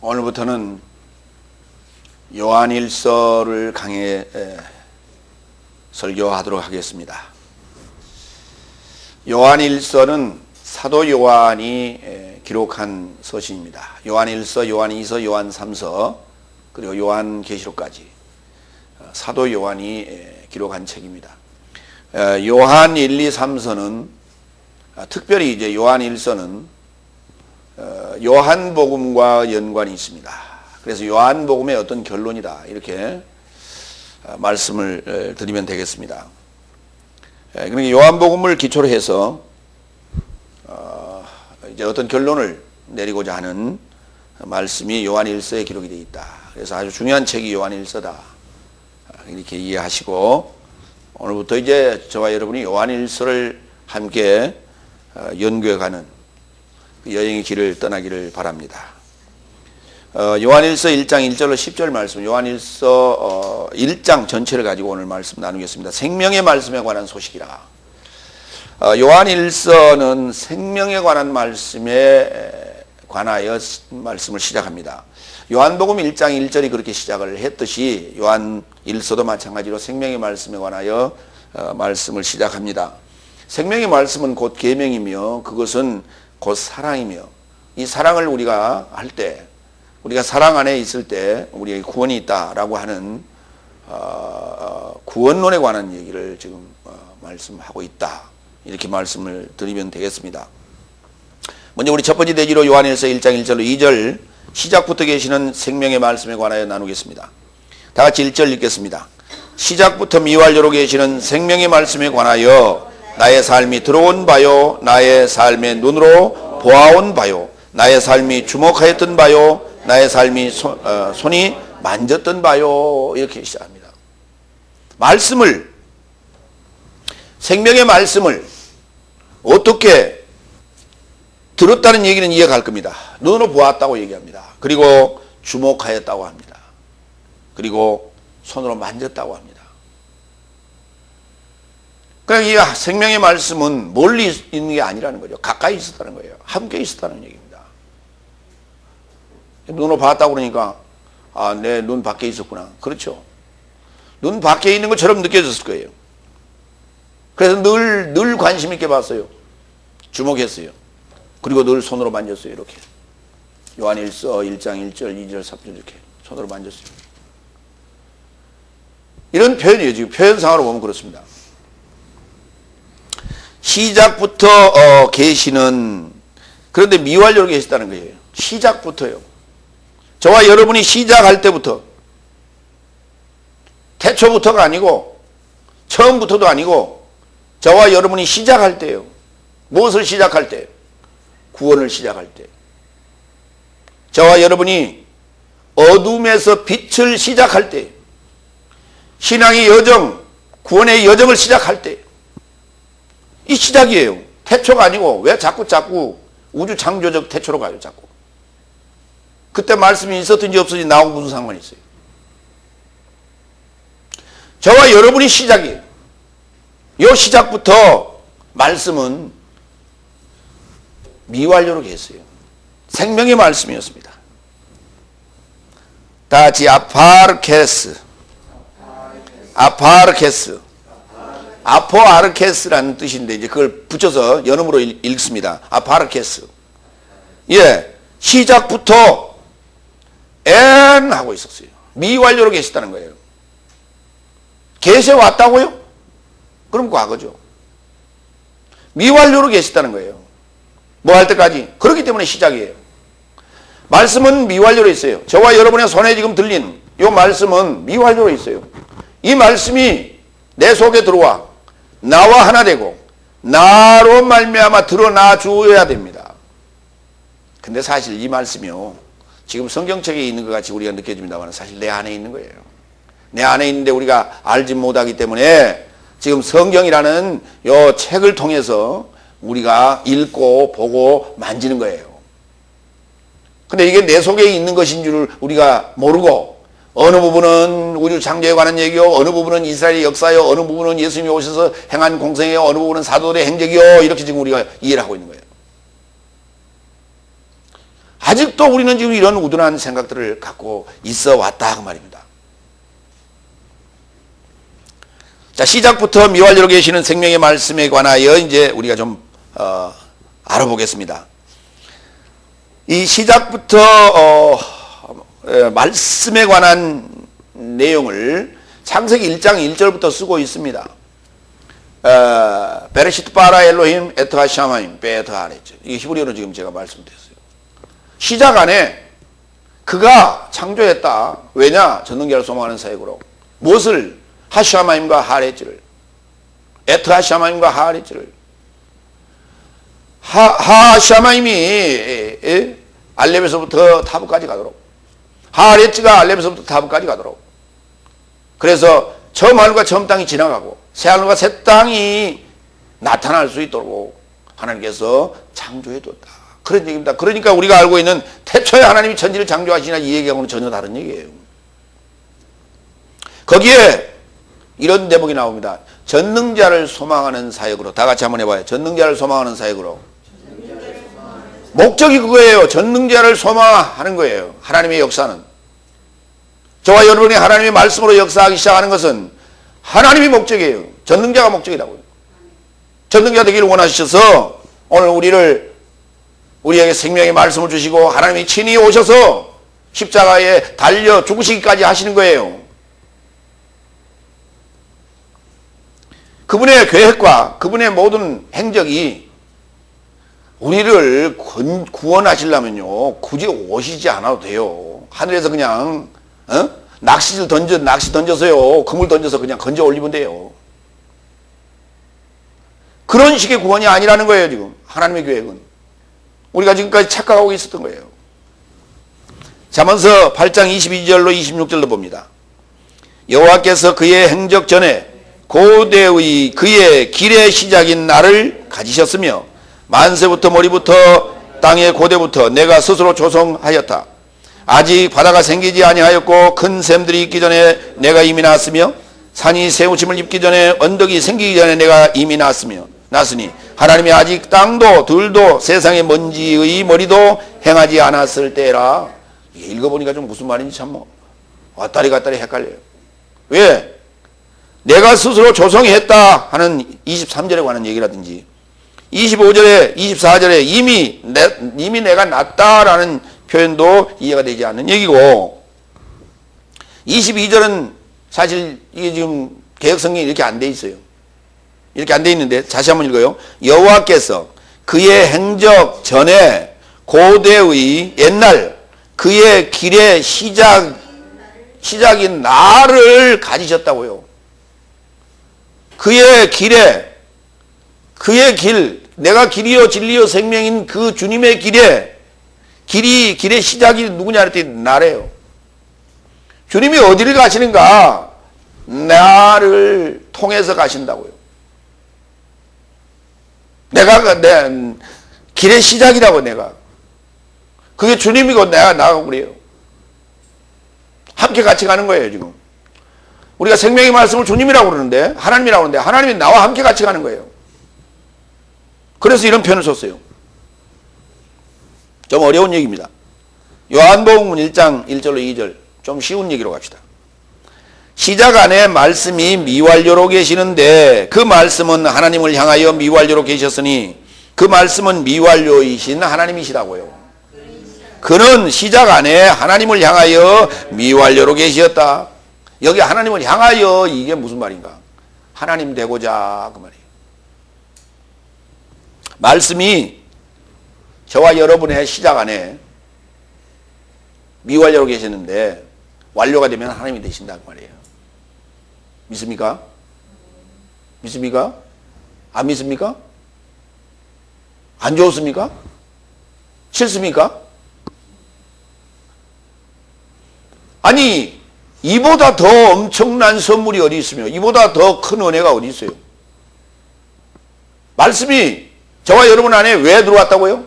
오늘부터는 요한일서를 강해 설교하도록 하겠습니다. 요한일서는 사도 요한이 기록한 서신입니다. 요한일서, 요한이서, 요한삼서 그리고 요한계시록까지 사도 요한이 기록한 책입니다. 요한 1, 2, 3서는 특별히 이제 요한일서는 요한복음과 연관이 있습니다. 그래서 요한복음의 어떤 결론이다 이렇게 말씀을 드리면 되겠습니다. 그러니까 요한복음을 기초로 해서 이제 어떤 결론을 내리고자 하는 말씀이 요한일서에 기록이 되어 있다. 그래서 아주 중요한 책이 요한일서다 이렇게 이해하시고 오늘부터 이제 저와 여러분이 요한일서를 함께 연구해가는 여행의 길을 떠나기를 바랍니다. 요한일서 1장 1절로 10절 말씀, 요한일서 1장 전체를 가지고 오늘 말씀 나누겠습니다. 생명의 말씀에 관한 소식이라. 요한일서는 생명에 관한 말씀에 관하여 말씀을 시작합니다. 요한복음 1장 1절이 그렇게 시작을 했듯이 요한일서도 마찬가지로 생명의 말씀에 관하여 말씀을 시작합니다. 생명의 말씀은 곧 계명이며 그것은 곧 사랑이며 이 사랑을 우리가 할 때 우리가 사랑 안에 있을 때 우리에게 구원이 있다라고 하는 구원론에 관한 얘기를 지금 말씀하고 있다 이렇게 말씀을 드리면 되겠습니다. 먼저 우리 첫 번째 대지로 요한일서 1장 1절로 2절 시작부터 계시는 생명의 말씀에 관하여 나누겠습니다. 다 같이 1절 읽겠습니다. 시작부터 미완료로 계시는 생명의 말씀에 관하여 나의 삶이 들어온 바요 나의 삶의 눈으로 보아온 바요 나의 삶이 주목하였던 바요 나의 삶이 손이 만졌던 바요 이렇게 시작합니다. 말씀을 생명의 말씀을 어떻게 들었다는 얘기는 이해가 갈 겁니다. 눈으로 보았다고 얘기합니다. 그리고 주목하였다고 합니다. 그리고 손으로 만졌다고 합니다. 그러니까 이 생명의 말씀은 멀리 있는 게 아니라는 거죠. 가까이 있었다는 거예요. 함께 있었다는 얘기입니다. 눈으로 봤다고 그러니까 내 눈 밖에 있었구나. 그렇죠. 눈 밖에 있는 것처럼 느껴졌을 거예요. 그래서 늘 관심 있게 봤어요. 주목했어요. 그리고 늘 손으로 만졌어요. 이렇게 요한일서 1장 1절 2절 3절 이렇게 손으로 만졌어요. 이런 표현이에요. 지금 표현상으로 보면 그렇습니다. 시작부터 계시는 그런데 미완료로 계시다는 거예요. 시작부터요. 저와 여러분이 시작할 때부터 태초부터가 아니고 처음부터도 아니고 저와 여러분이 시작할 때요. 무엇을 시작할 때? 구원을 시작할 때. 저와 여러분이 어둠에서 빛을 시작할 때 신앙의 여정, 구원의 여정을 시작할 때 이 시작이에요. 태초가 아니고 왜 자꾸 우주 창조적 태초로 가요. 자꾸. 그때 말씀이 있었든지 없었든지 나하고 무슨 상관이 있어요. 저와 여러분이 시작이에요. 이 시작부터 말씀은 미완료로 계세요. 생명의 말씀이었습니다. 다 같이 아파르케스 아포아르케스라는 뜻인데 이제 그걸 붙여서 연음으로 읽습니다. 아파르케스. 예, 시작부터 엔 하고 있었어요. 미완료로 계셨다는 거예요. 계셔 왔다고요? 그럼 과거죠. 미완료로 계셨다는 거예요. 뭐 할 때까지? 그렇기 때문에 시작이에요. 말씀은 미완료로 있어요. 저와 여러분의 손에 지금 들린 이 말씀은 미완료로 있어요. 이 말씀이 내 속에 들어와 나와 하나 되고 나로 말미암아 드러나 주어야 됩니다. 근데 사실 이 말씀이요 지금 성경책에 있는 것 같이 우리가 느껴집니다만 사실 내 안에 있는 거예요. 내 안에 있는데 우리가 알지 못하기 때문에 지금 성경이라는 이 책을 통해서 우리가 읽고 보고 만지는 거예요. 근데 이게 내 속에 있는 것인 줄 우리가 모르고 어느 부분은 우주 창조에 관한 얘기요, 어느 부분은 이스라엘의 역사요, 어느 부분은 예수님이 오셔서 행한 공생이요, 어느 부분은 사도들의 행적이요 이렇게 지금 우리가 이해를 하고 있는 거예요. 아직도 우리는 지금 이런 우둔한 생각들을 갖고 있어 왔다 그 말입니다. 자, 시작부터 미완료로 계시는 생명의 말씀에 관하여 이제 우리가 좀 알아보겠습니다. 이 시작부터 말씀에 관한 내용을 창세기 1장 1절부터 쓰고 있습니다. 베레시트 바라 엘로힘 에트하 샤마임 베에트하 했죠. 이게 히브리어로 지금 제가 말씀드렸어요. 시작 안에 그가 창조했다. 왜냐? 전능자를 소망하는 사역으로. 무엇을? 하샤마임과 하레츠를. 에트하 샤마임과 하레츠를. 하샤마임이 알렙에서부터 타브까지 가도록, 하레츠가 알렙에서부터 타브까지 가도록. 그래서 처음 하늘과 처음 땅이 지나가고 새 하늘과 새 땅이 나타날 수 있도록 하나님께서 창조해 뒀다. 그런 얘기입니다. 그러니까 우리가 알고 있는 태초에 하나님이 천지를 창조하시나 이 얘기하고는 전혀 다른 얘기예요. 거기에 이런 대목이 나옵니다. 전능자를 소망하는 사역으로. 다 같이 한번 해봐요. 전능자를 소망하는 사역으로. 목적이 그거예요. 전능자를 소망하는 거예요. 하나님의 역사는. 저와 여러분이 하나님의 말씀으로 역사하기 시작하는 것은 하나님이 목적이에요. 전능자가 목적이라고요. 전능자 되기를 원하셔서 오늘 우리에게 생명의 말씀을 주시고 하나님이 친히 오셔서 십자가에 달려 죽으시기까지 하시는 거예요. 그분의 계획과 그분의 모든 행적이 우리를 구원하시려면요 굳이 오시지 않아도 돼요. 하늘에서 그냥 낚시 던져서요 그물 던져서 그냥 건져 올리면 돼요. 그런 식의 구원이 아니라는 거예요. 지금 하나님의 계획은 우리가 지금까지 착각하고 있었던 거예요. 잠언서 8장 22절로 26절로 봅니다. 여호와께서 그의 행적 전에 고대의 그의 길의 시작인 나를 가지셨으며 만세부터 머리부터 땅의 고대부터 내가 스스로 조성하였다. 아직 바다가 생기지 아니하였고 큰 샘들이 있기 전에 내가 이미 났으며 산이 세우침을 입기 전에 언덕이 생기기 전에 내가 이미 났으니 하나님이 아직 땅도 들도 세상의 먼지의 머리도 행하지 않았을 때라. 이게 읽어보니까 좀 무슨 말인지 참 왔다리 갔다리 헷갈려요. 왜? 내가 스스로 조성했다 하는 23절에 관한 얘기라든지 25절에 24절에 이미 내가 났다라는 표현도 이해가 되지 않는 얘기고 22절은 사실 이게 지금 개역성경이 이렇게 안 돼 있어요. 이렇게 안 돼 있는데 다시 한번 읽어요. 여호와께서 그의 행적 전에 고대의 옛날 그의 길의 시작인 나를 가지셨다고요. 그의 길에 그의 길 내가 길이요 진리요 생명인 그 주님의 길의 시작이 누구냐 했더니 나래요. 주님이 어디를 가시는가? 나를 통해서 가신다고요. 내가 내 길의 시작이라고 내가. 그게 주님이고 내가 나가고 그래요. 함께 같이 가는 거예요 지금. 우리가 생명의 말씀을 주님이라고 그러는데 하나님이라고 그러는데 하나님이 나와 함께 같이 가는 거예요. 그래서 이런 표현을 썼어요. 좀 어려운 얘기입니다. 요한복음 1장 1절로 2절 좀 쉬운 얘기로 갑시다. 시작 안에 말씀이 미완료로 계시는데 그 말씀은 하나님을 향하여 미완료로 계셨으니 그 말씀은 미완료이신 하나님이시라고요. 그는 시작 안에 하나님을 향하여 미완료로 계시었다. 여기 하나님을 향하여 이게 무슨 말인가? 하나님 되고자 그 말이에요. 말씀이 저와 여러분의 시작 안에 미완료로 계시는데 완료가 되면 하나님이 되신다 그 말이에요. 믿습니까? 믿습니까? 안 믿습니까? 안 좋습니까? 싫습니까? 아니 이보다 더 엄청난 선물이 어디 있으며 이보다 더 큰 은혜가 어디 있어요? 말씀이 저와 여러분 안에 왜 들어왔다고요?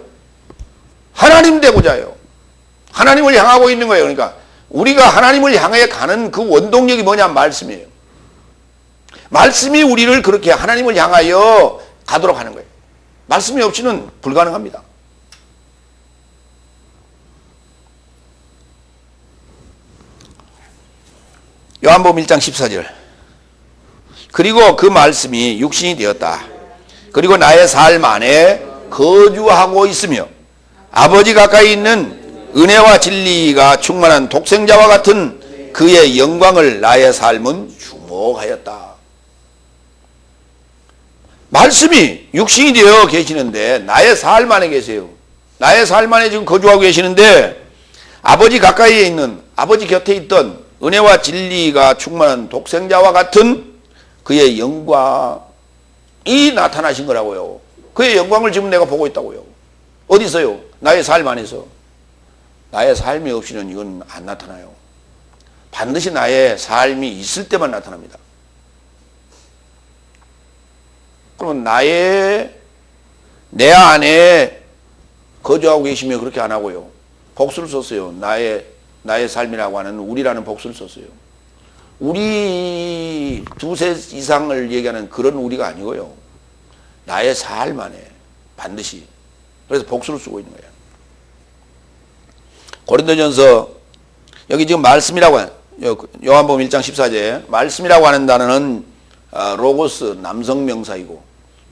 하나님 되고자요. 하나님을 향하고 있는 거예요. 그러니까 우리가 하나님을 향해 가는 그 원동력이 뭐냐? 말씀이에요. 말씀이 우리를 그렇게 하나님을 향하여 가도록 하는 거예요. 말씀이 없이는 불가능합니다. 요한복음 1장 14절. 그리고 그 말씀이 육신이 되었다. 그리고 나의 삶 안에 거주하고 있으며 아버지 가까이 있는 은혜와 진리가 충만한 독생자와 같은 그의 영광을 나의 삶은 주목하였다. 말씀이 육신이 되어 계시는데 나의 삶 안에 계세요. 나의 삶 안에 지금 거주하고 계시는데 아버지 가까이에 있는, 아버지 곁에 있던 은혜와 진리가 충만한 독생자와 같은 그의 영광이 나타나신 거라고요. 그의 영광을 지금 내가 보고 있다고요. 어디서요? 나의 삶 안에서. 나의 삶이 없이는 이건 안 나타나요. 반드시 나의 삶이 있을 때만 나타납니다. 그러면 내 안에 거주하고 계시며 그렇게 안 하고요. 복수를 썼어요. 나의 삶이라고 하는 우리라는 복수를 썼어요. 우리 두세 이상을 얘기하는 그런 우리가 아니고요. 나의 삶 안에 반드시. 그래서 복수를 쓰고 있는 거예요. 고린도전서 여기 지금 말씀이라고 요한복음 1장 14절 말씀이라고 하는 단어는 로고스 남성 명사이고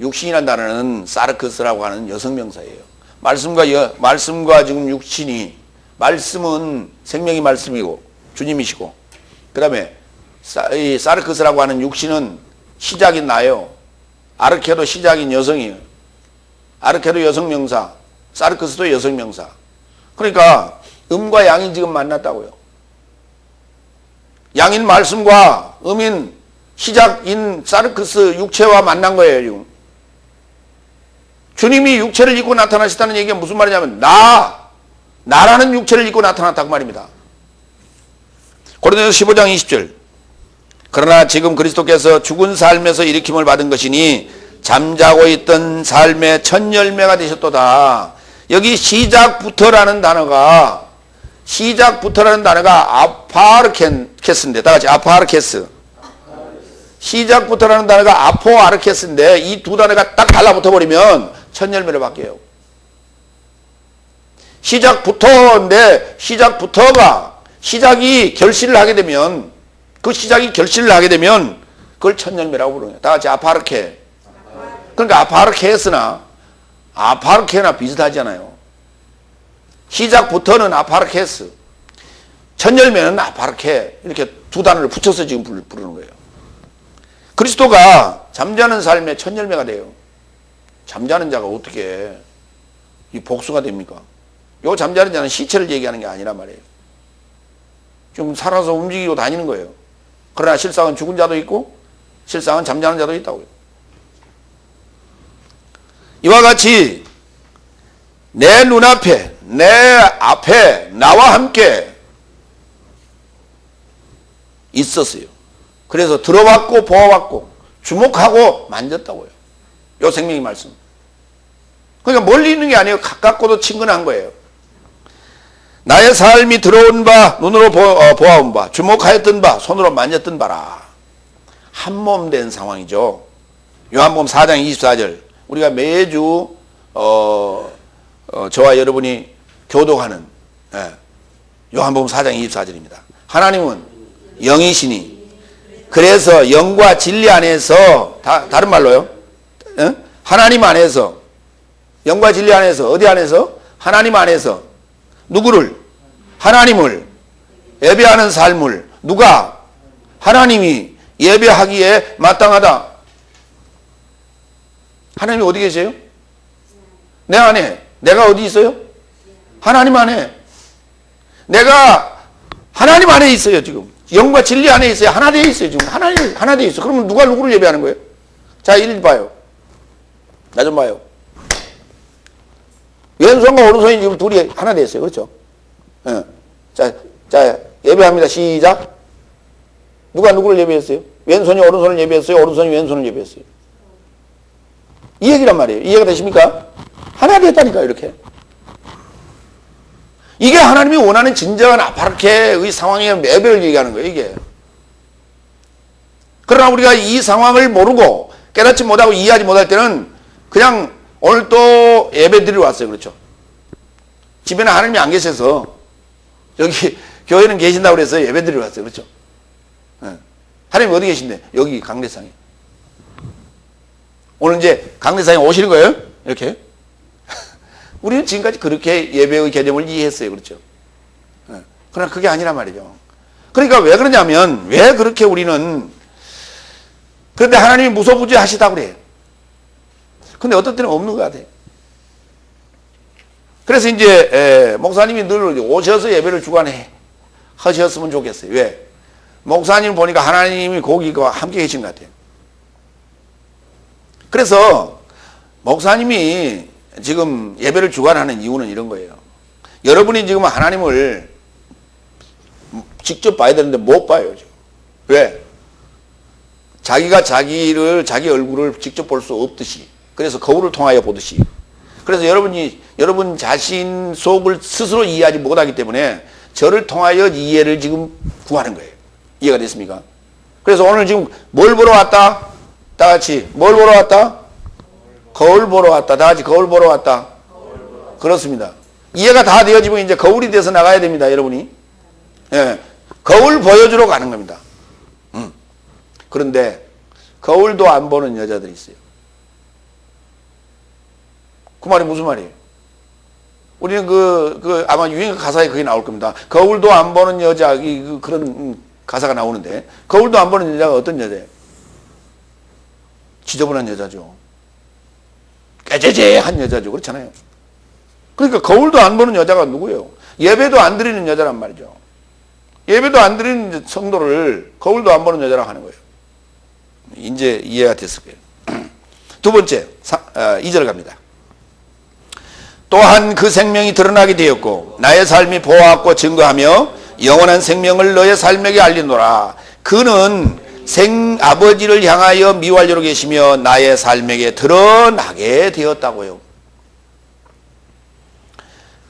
육신이라는 단어는 사르크스라고 하는 여성 명사예요. 말씀과 지금 육신이 말씀은 생명의 말씀이고 주님이시고 그 다음에 이 사르크스라고 하는 육신은 시작인 나요. 아르케도 시작인 여성이에요. 아르케도 여성 명사, 사르크스도 여성 명사. 그러니까 음과 양이 지금 만났다고요. 양인 말씀과 음인 시작인 사르크스 육체와 만난 거예요. 지금. 주님이 육체를 입고 나타나셨다는 얘기가 무슨 말이냐면 나라는 육체를 입고 나타났다고 말입니다. 고린도전서 15장 20절. 그러나 지금 그리스도께서 죽은 삶에서 일으킴을 받은 것이니 잠자고 있던 삶의 첫 열매가 되셨도다. 여기 시작부터라는 단어가 아파르케스인데 다 같이 아파르케스. 시작부터라는 단어가 아포아르케스인데 이 두 단어가 딱 달라붙어 버리면 첫 열매로 바뀌어요. 시작부터인데 시작이 결실을 하게 되면 그걸 첫 열매라고 부르는 거예요. 다 같이 아파르케. 그러니까 아파르케나 비슷하잖아요. 시작부터는 아파르케스, 첫 열매는 아파르케 이렇게 두 단어를 붙여서 지금 부르는 거예요. 그리스도가 잠자는 삶의 첫 열매가 돼요. 잠자는 자가 어떻게 이 복수가 됩니까? 요 잠자는 자는 시체를 얘기하는 게 아니란 말이에요. 좀 살아서 움직이고 다니는 거예요. 그러나 실상은 죽은 자도 있고 실상은 잠자는 자도 있다고요. 이와 같이 내 눈앞에 내 앞에 나와 함께 있었어요. 그래서 들어봤고 보아봤고 주목하고 만졌다고요. 요 생명의 말씀. 그러니까 멀리 있는 게 아니에요. 가깝고도 친근한 거예요. 나의 삶이 들어온 바, 눈으로 보아온 바, 주목하였던 바, 손으로 만졌던 바라. 한 몸 된 상황이죠. 요한복음 4장 24절. 우리가 매주 저와 여러분이 교독하는 요한복음 4장 24절입니다. 하나님은 영이시니 그래서 영과 진리 안에서 다른 말로요. 하나님 안에서 영과 진리 안에서 어디 안에서? 하나님 안에서 누구를? 하나님을 예배하는 삶을 누가? 하나님이 예배하기에 마땅하다. 하나님이 어디 계세요? 내 안에. 내가 어디 있어요? 하나님 안에. 내가 하나님 안에 있어요, 지금. 영과 진리 안에 있어요. 하나 되어 있어요, 지금. 하나 되어 있어요. 그러면 누가 누구를 예배하는 거예요? 자, 이리 봐요. 나 좀 봐요. 왼손과 오른손이 지금 둘이 하나 되어 있어요. 그렇죠? 예. 자, 예배합니다. 시작. 누가 누구를 예배했어요? 왼손이 오른손을 예배했어요? 오른손이 왼손을 예배했어요? 이 얘기란 말이에요. 이해가 되십니까? 하나 되었다니까, 이렇게. 이게 하나님이 원하는 진정한 아파르케의 상황의 예배를 얘기하는 거예요, 이게. 그러나 우리가 이 상황을 모르고 깨닫지 못하고 이해하지 못할 때는 그냥 오늘 또 예배 드리러 왔어요. 그렇죠? 집에는 하나님이 안 계셔서 여기 교회는 계신다고 그래서 예배 드리러 왔어요. 그렇죠? 하나님 어디 계신데? 여기 강대상에. 오늘 이제 강대상에 오시는 거예요? 이렇게. 우리는 지금까지 그렇게 예배의 개념을 이해했어요. 그렇죠? 그러나 그게 아니란 말이죠. 그러니까 왜 그러냐면, 왜 그렇게 우리는, 그런데 하나님이 무소부지하시다고 그래요. 근데 어떤 때는 없는 것 같아요. 그래서 이제, 목사님이 늘 오셔서 예배를 주관해 하셨으면 좋겠어요. 왜? 목사님 보니까 하나님이 거기가 함께 계신 것 같아요. 그래서 목사님이 지금 예배를 주관하는 이유는 이런 거예요. 여러분이 지금 하나님을 직접 봐야 되는데 못 봐요, 지금. 왜? 자기가 자기 얼굴을 직접 볼 수 없듯이. 그래서 거울을 통하여 보듯이. 그래서 여러분 자신 속을 스스로 이해하지 못하기 때문에 저를 통하여 이해를 지금 구하는 거예요. 이해가 됐습니까? 그래서 오늘 지금 뭘 보러 왔다? 다 같이 뭘 보러 왔다? 거울 보러 왔다. 다 같이 거울 보러 왔다. 그렇습니다. 이해가 다 되어지면 이제 거울이 돼서 나가야 됩니다, 여러분이. 예. 거울 보여주러 가는 겁니다. 그런데 거울도 안 보는 여자들이 있어요. 그 말이 무슨 말이에요? 우리는 아마 유행 가사에 그게 나올 겁니다. 거울도 안 보는 여자, 그런 가사가 나오는데, 거울도 안 보는 여자가 어떤 여자예요? 지저분한 여자죠. 깨재재한 여자죠. 그렇잖아요. 그러니까 거울도 안 보는 여자가 누구예요? 예배도 안 드리는 여자란 말이죠. 예배도 안 드리는 성도를 거울도 안 보는 여자라고 하는 거예요. 이제 이해가 됐을 거예요. 두 번째, 2절 갑니다. 또한 그 생명이 드러나게 되었고 나의 삶이 보았고 증거하며 영원한 생명을 너의 삶에게 알리노라. 그는 아버지를 향하여 미완료로 계시며 나의 삶에게 드러나게 되었다고요.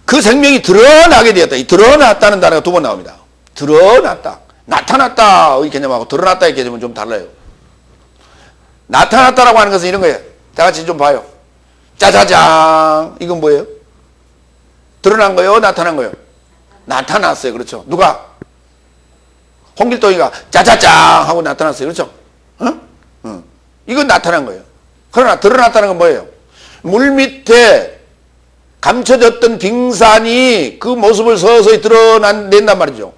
그 생명이 드러나게 되었다. 이 드러났다는 단어가 두 번 나옵니다. 드러났다. 나타났다. 이 개념하고 드러났다의 개념은 좀 달라요. 나타났다라고 하는 것은 이런 거예요. 다 같이 좀 봐요. 짜자잔. 이건 뭐예요? 드러난 거예요? 나타난 거예요? 나타났어요. 그렇죠. 누가? 홍길동이가 짜자잔 하고 나타났어요. 그렇죠? 이건 나타난 거예요. 그러나 드러났다는 건 뭐예요? 물 밑에 감춰졌던 빙산이 그 모습을 서서히 드러낸단 말이죠.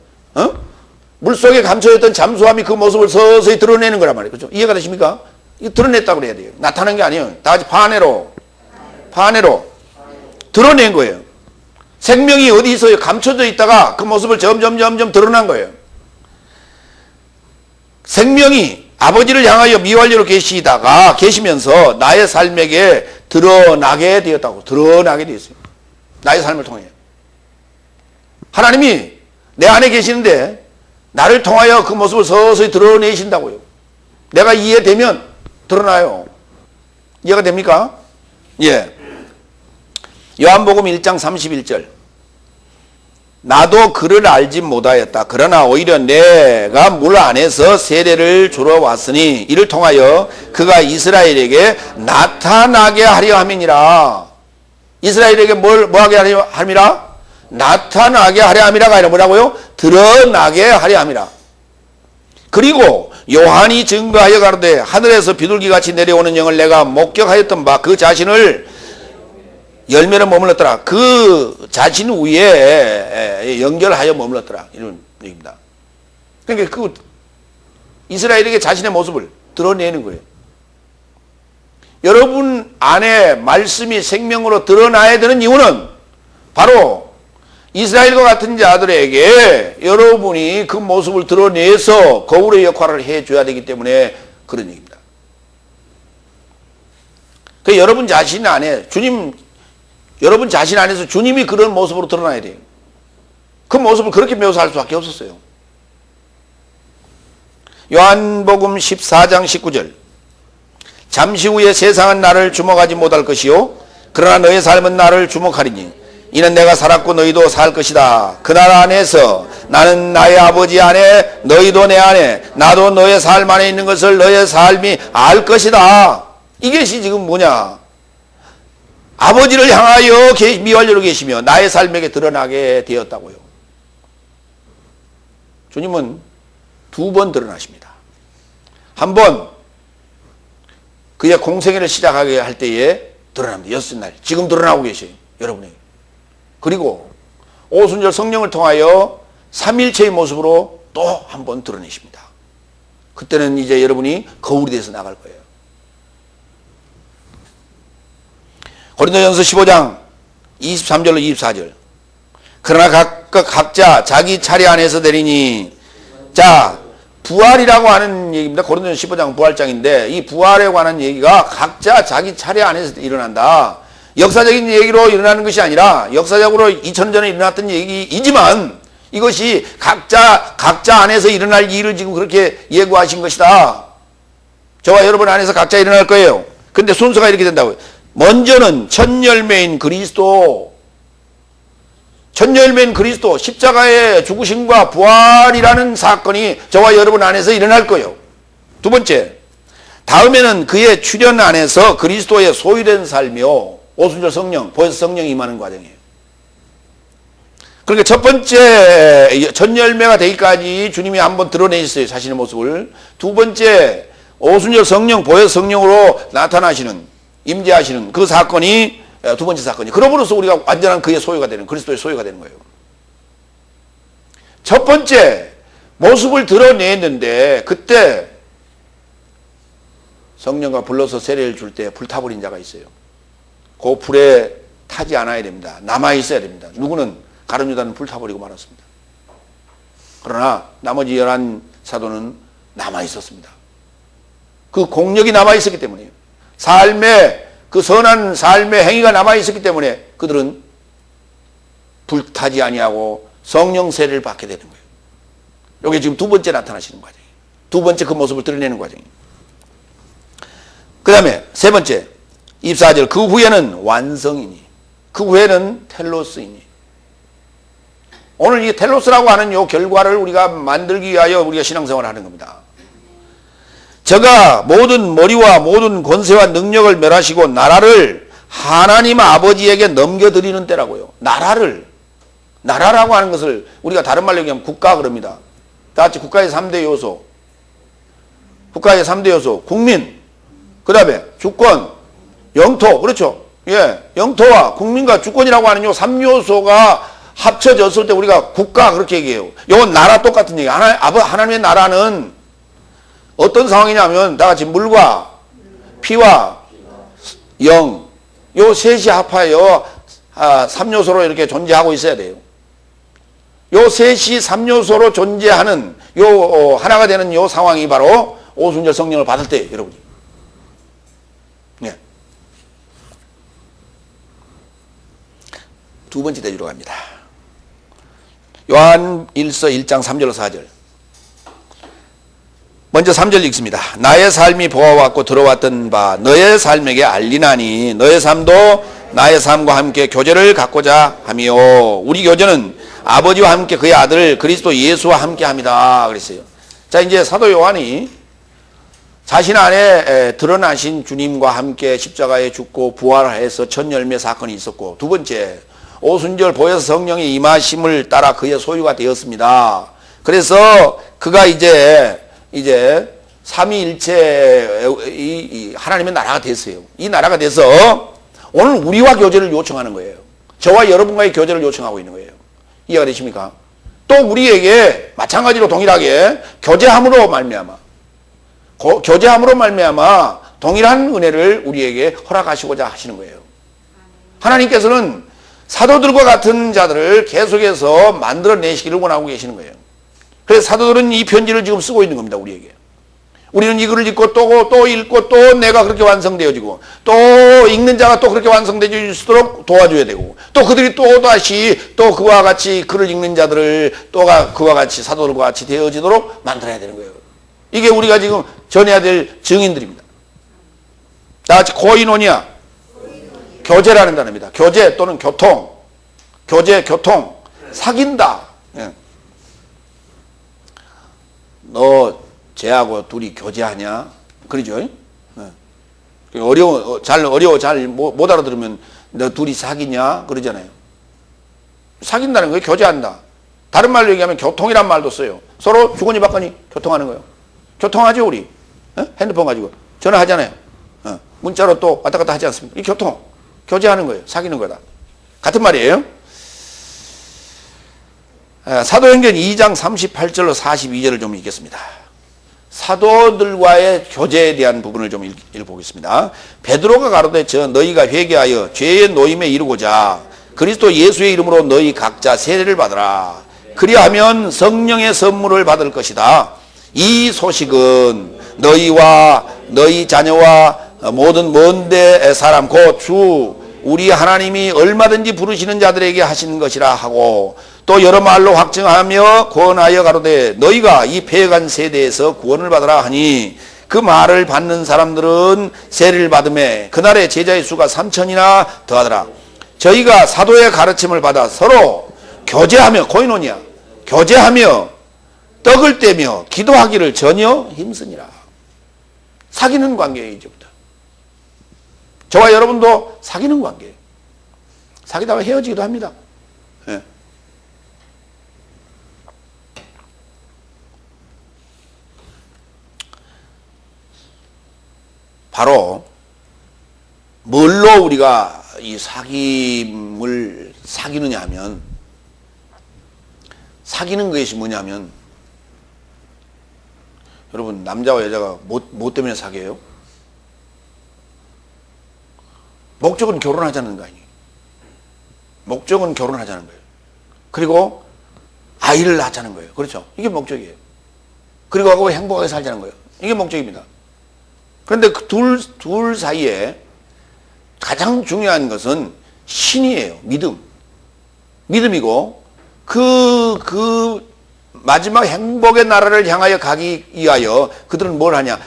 물 속에 감춰졌던 잠수함이 그 모습을 서서히 드러내는 거란 말이에요. 그렇죠? 이해가 되십니까? 이거 드러냈다고 그래야 돼요. 나타난 게 아니에요. 다 같이 반해로 드러낸 거예요. 생명이 어디 있어요? 감춰져 있다가 그 모습을 점점 드러난 거예요. 생명이 아버지를 향하여 미완료로 계시면서 나의 삶에게 드러나게 되었다고. 드러나게 되었어요. 나의 삶을 통해. 하나님이 내 안에 계시는데 나를 통하여 그 모습을 서서히 드러내신다고요. 내가 이해되면 드러나요. 이해가 됩니까? 예. 요한복음 1장 31절. 나도 그를 알지 못하였다. 그러나 오히려 내가 물 안에서 세례를 주러 왔으니 이를 통하여 그가 이스라엘에게 나타나게 하려 함이니라. 이스라엘에게 뭐하게 하려 함이라? 나타나게 하려 함이라가 아니라 뭐라고요? 드러나게 하려 함이라. 그리고 요한이 증거하여 가로되 하늘에서 비둘기같이 내려오는 영을 내가 목격하였던 바 그 자신을 열매로 머물렀더라. 그 자신 위에 연결하여 머물렀더라. 이런 얘기입니다. 그러니까 그 이스라엘에게 자신의 모습을 드러내는 거예요. 여러분 안에 말씀이 생명으로 드러나야 되는 이유는 바로 이스라엘과 같은 자들에게 여러분이 그 모습을 드러내서 거울의 역할을 해줘야 되기 때문에 그런 얘기입니다. 그 여러분 자신 안에 여러분 자신 안에서 주님이 그런 모습으로 드러나야 돼요. 그 모습을 그렇게 묘사할 수밖에 없었어요. 요한복음 14장 19절. 잠시 후에 세상은 나를 주목하지 못할 것이요 그러나 너의 삶은 나를 주목하리니 이는 내가 살았고 너희도 살 것이다. 그날 안에서 나는 나의 아버지 안에 너희도 내 안에 나도 너의 삶 안에 있는 것을 너의 삶이 알 것이다. 이것이 지금 뭐냐? 아버지를 향하여 미완료로 계시며 나의 삶에게 드러나게 되었다고요. 주님은 두 번 드러나십니다. 한 번 그의 공생애를 시작하게 할 때에 드러납니다. 여섯 날. 지금 드러나고 계셔요. 여러분에게. 그리고 오순절 성령을 통하여 삼일체의 모습으로 또 한 번 드러내십니다. 그때는 이제 여러분이 거울이 돼서 나갈 거예요. 고린도전서 15장 23절로 24절. 그러나 각자 자기 차례 안에서 되리니. 자, 부활이라고 하는 얘기입니다. 고린도전서 15장 부활장인데 이 부활에 관한 얘기가 각자 자기 차례 안에서 일어난다. 역사적인 얘기로 일어나는 것이 아니라 역사적으로 2000년 전에 일어났던 얘기이지만 이것이 각자 안에서 일어날 일을 지금 그렇게 예고하신 것이다. 저와 여러분 안에서 각자 일어날 거예요. 근데 순서가 이렇게 된다고요. 먼저는 첫 열매인 그리스도, 십자가의 죽으심과 부활이라는 사건이 저와 여러분 안에서 일어날 거예요. 두 번째, 다음에는 그의 출현 안에서 그리스도의 소유된 삶이요. 오순절 성령, 보혜사 성령이 임하는 과정이에요. 그러니까 첫 번째, 첫 열매가 되기까지 주님이 한번 드러내셨어요. 자신의 모습을. 두 번째, 오순절 성령, 보혜사 성령으로 나타나시는, 임재하시는 그 사건이 두 번째 사건이. 그러므로써 우리가 완전한 그의 소유가 되는, 그리스도의 소유가 되는 거예요. 첫 번째, 모습을 드러냈는데 그때 성령과 불러서 세례를 줄 때 불타버린 자가 있어요. 그 불에 타지 않아야 됩니다. 남아있어야 됩니다. 누구는 가룟 유다는 불타버리고 말았습니다. 그러나 나머지 11 사도는 남아있었습니다. 그 공력이 남아있었기 때문이에요. 그 선한 삶의 행위가 남아있었기 때문에 그들은 불타지 아니하고 성령 세례를 받게 되는 거예요. 이게 지금 두 번째 나타나시는 과정이에요. 두 번째 그 모습을 드러내는 과정이에요. 그 다음에 세 번째 24절. 그 후에는 완성이니, 그 후에는 텔로스이니. 오늘 이 텔로스라고 하는 요 결과를 우리가 만들기 위하여 우리가 신앙생활을 하는 겁니다. 저가 모든 머리와 모든 권세와 능력을 멸하시고 나라를 하나님 아버지에게 넘겨드리는 때라고요. 나라라고 하는 것을 우리가 다른 말로 얘기하면 국가 그럽니다. 다 같이 국가의 3대 요소. 국민, 그 다음에 주권, 영토. 그렇죠. 예. 영토와 국민과 주권이라고 하는 요 3요소가 합쳐졌을 때 우리가 국가 그렇게 얘기해요. 요건 나라 똑같은 얘기. 하나님의 나라는 어떤 상황이냐면 다 같이 물과 피와 영, 요 셋이 합하여 3요소로 이렇게 존재하고 있어야 돼요. 요 셋이 3요소로 존재하는 요 하나가 되는 요 상황이 바로 오순절 성령을 받을 때 여러분이. 네. 두 번째 대주로 갑니다. 요한 1서 1장 3절로 4절. 먼저 3절 읽습니다. 나의 삶이 보아왔고 들어왔던 바 너의 삶에게 알리나니 너의 삶도 나의 삶과 함께 교제를 갖고자 하며 우리 교제는 아버지와 함께 그의 아들 그리스도 예수와 함께 합니다. 그랬어요. 자, 이제 사도 요한이 자신 안에 드러나신 주님과 함께 십자가에 죽고 부활해서 첫 열매 사건이 있었고, 두 번째 오순절 보혜사 성령의 임하심을 따라 그의 소유가 되었습니다. 그래서 그가 이제 삼위일체 이 하나님의 나라가 됐어요. 이 나라가 돼서 오늘 우리와 교제를 요청하는 거예요. 저와 여러분과의 교제를 요청하고 있는 거예요. 이해가 되십니까? 또 우리에게 마찬가지로 동일하게 교제함으로 말미암아 동일한 은혜를 우리에게 허락하시고자 하시는 거예요. 하나님께서는 사도들과 같은 자들을 계속해서 만들어내시기를 원하고 계시는 거예요. 그래서 사도들은 이 편지를 지금 쓰고 있는 겁니다. 우리에게. 우리는 이 글을 읽고 또 읽고 또 내가 그렇게 완성되어지고 또 읽는 자가 또 그렇게 완성되어질 수 있도록 도와줘야 되고 또 그들이 또 다시 또 그와 같이 글을 읽는 자들을 또 그와 같이 사도들과 같이 되어지도록 만들어야 되는 거예요. 이게 우리가 지금 전해야 될 증인들입니다. 다 같이 코이노니아. 교제라는 단어입니다. 교제 또는 교통. 교제, 교통. 사귄다. 예. 너 쟤하고 둘이 교제하냐? 그러죠? 예. 어려워 잘 못 알아들으면 너 둘이 사귀냐? 그러잖아요. 사귄다는 거예요. 교제한다. 다른 말로 얘기하면 교통이란 말도 써요. 서로 주거니 받거니 교통하는 거예요. 교통하죠, 우리. 핸드폰 가지고 전화하잖아요. 문자로 또 왔다 갔다 하지 않습니까? 이 교통, 교제하는 거예요. 사귀는 거다. 같은 말이에요. 사도행전 2장 38절로 42절을 좀 읽겠습니다. 사도들과의 교제에 대한 부분을 좀 읽어보겠습니다. 베드로가 가로되 너희가 회개하여 죄의 노임에 이르고자 그리스도 예수의 이름으로 너희 각자 세례를 받으라. 그리하면 성령의 선물을 받을 것이다. 이 소식은 너희와 너희 자녀와 모든 먼 데 사람 곧 주 우리 하나님이 얼마든지 부르시는 자들에게 하시는 것이라 하고 또 여러 말로 확증하며 권하여 가로되 너희가 이 패간 세대에서 구원을 받으라 하니 그 말을 받는 사람들은 세례를 받음에 그날의 제자의 수가 3,000이나 더하더라. 저희가 사도의 가르침을 받아 서로 교제하며 코이노니아 교제하며 떡을 떼며 기도하기를 전혀 힘쓰니라. 사귀는 관계예요. 이제부터 저와 여러분도 사귀는 관계예요. 사귀다가 헤어지기도 합니다. 예. 바로 뭘로 우리가 이 사귐을 사귀느냐 하면 사귀는 것이 뭐냐면 여러분 남자와 여자가 뭐 때문에 사귀어요? 목적은 결혼하자는 거 아니에요. 목적은 결혼하자는 거예요. 그리고 아이를 낳자는 거예요. 그렇죠? 이게 목적이에요. 그리고 하고 행복하게 살자는 거예요. 이게 목적입니다. 그런데 그 둘 사이에 가장 중요한 것은 신이에요. 믿음이고 그 마지막 행복의 나라를 향하여 가기 위하여 그들은 뭘 하냐?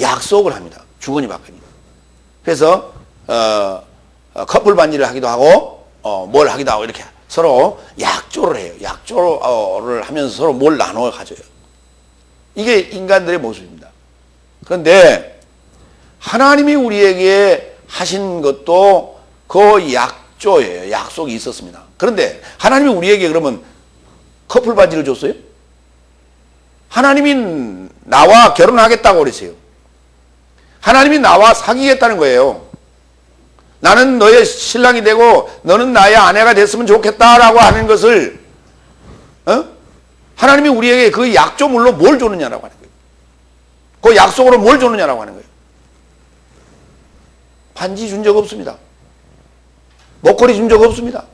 약속을 합니다. 주거니 받거니. 그래서 커플 반지를 하기도 하고 뭘 하기도 하고 이렇게 서로 약조를 해요. 약조를 하면서 서로 뭘 나눠 가져요. 이게 인간들의 모습입니다. 그런데 하나님이 우리에게 하신 것도 그 약조예요. 약속이 있었습니다. 그런데 하나님이 우리에게 그러면 커플 반지를 줬어요? 하나님이 나와 결혼하겠다고 그랬어요. 하나님이 나와 사귀겠다는 거예요. 나는 너의 신랑이 되고 너는 나의 아내가 됐으면 좋겠다라고 하는 것을 하나님이 우리에게 그 약조물로 뭘 줬느냐라고 하는 거예요. 그 약속으로 뭘 줬느냐라고 하는 거예요. 반지 준 적 없습니다. 목걸이 준 적 없습니다.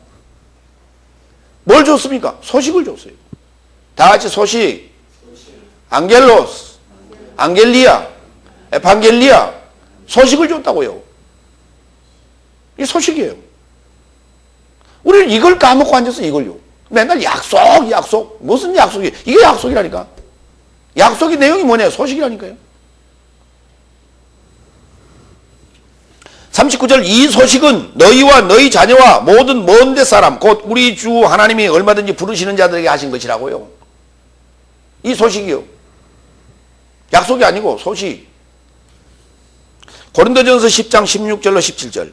뭘 줬습니까? 소식을 줬어요. 다 같이 소식. 안겔로스, 안겔리아, 에판겔리아. 소식을 줬다고요. 이 소식이에요. 우리는 이걸 까먹고 앉아서 이걸요. 맨날 약속. 무슨 약속이? 이게 약속이라니까. 약속의 내용이 뭐냐? 소식이라니까요. 39절 이 소식은 너희와 너희 자녀와 모든 먼 데 사람 곧 우리 주 하나님이 얼마든지 부르시는 자들에게 하신 것이라고요. 이 소식이요. 약속이 아니고 소식. 고린도전서 10장 16절로 17절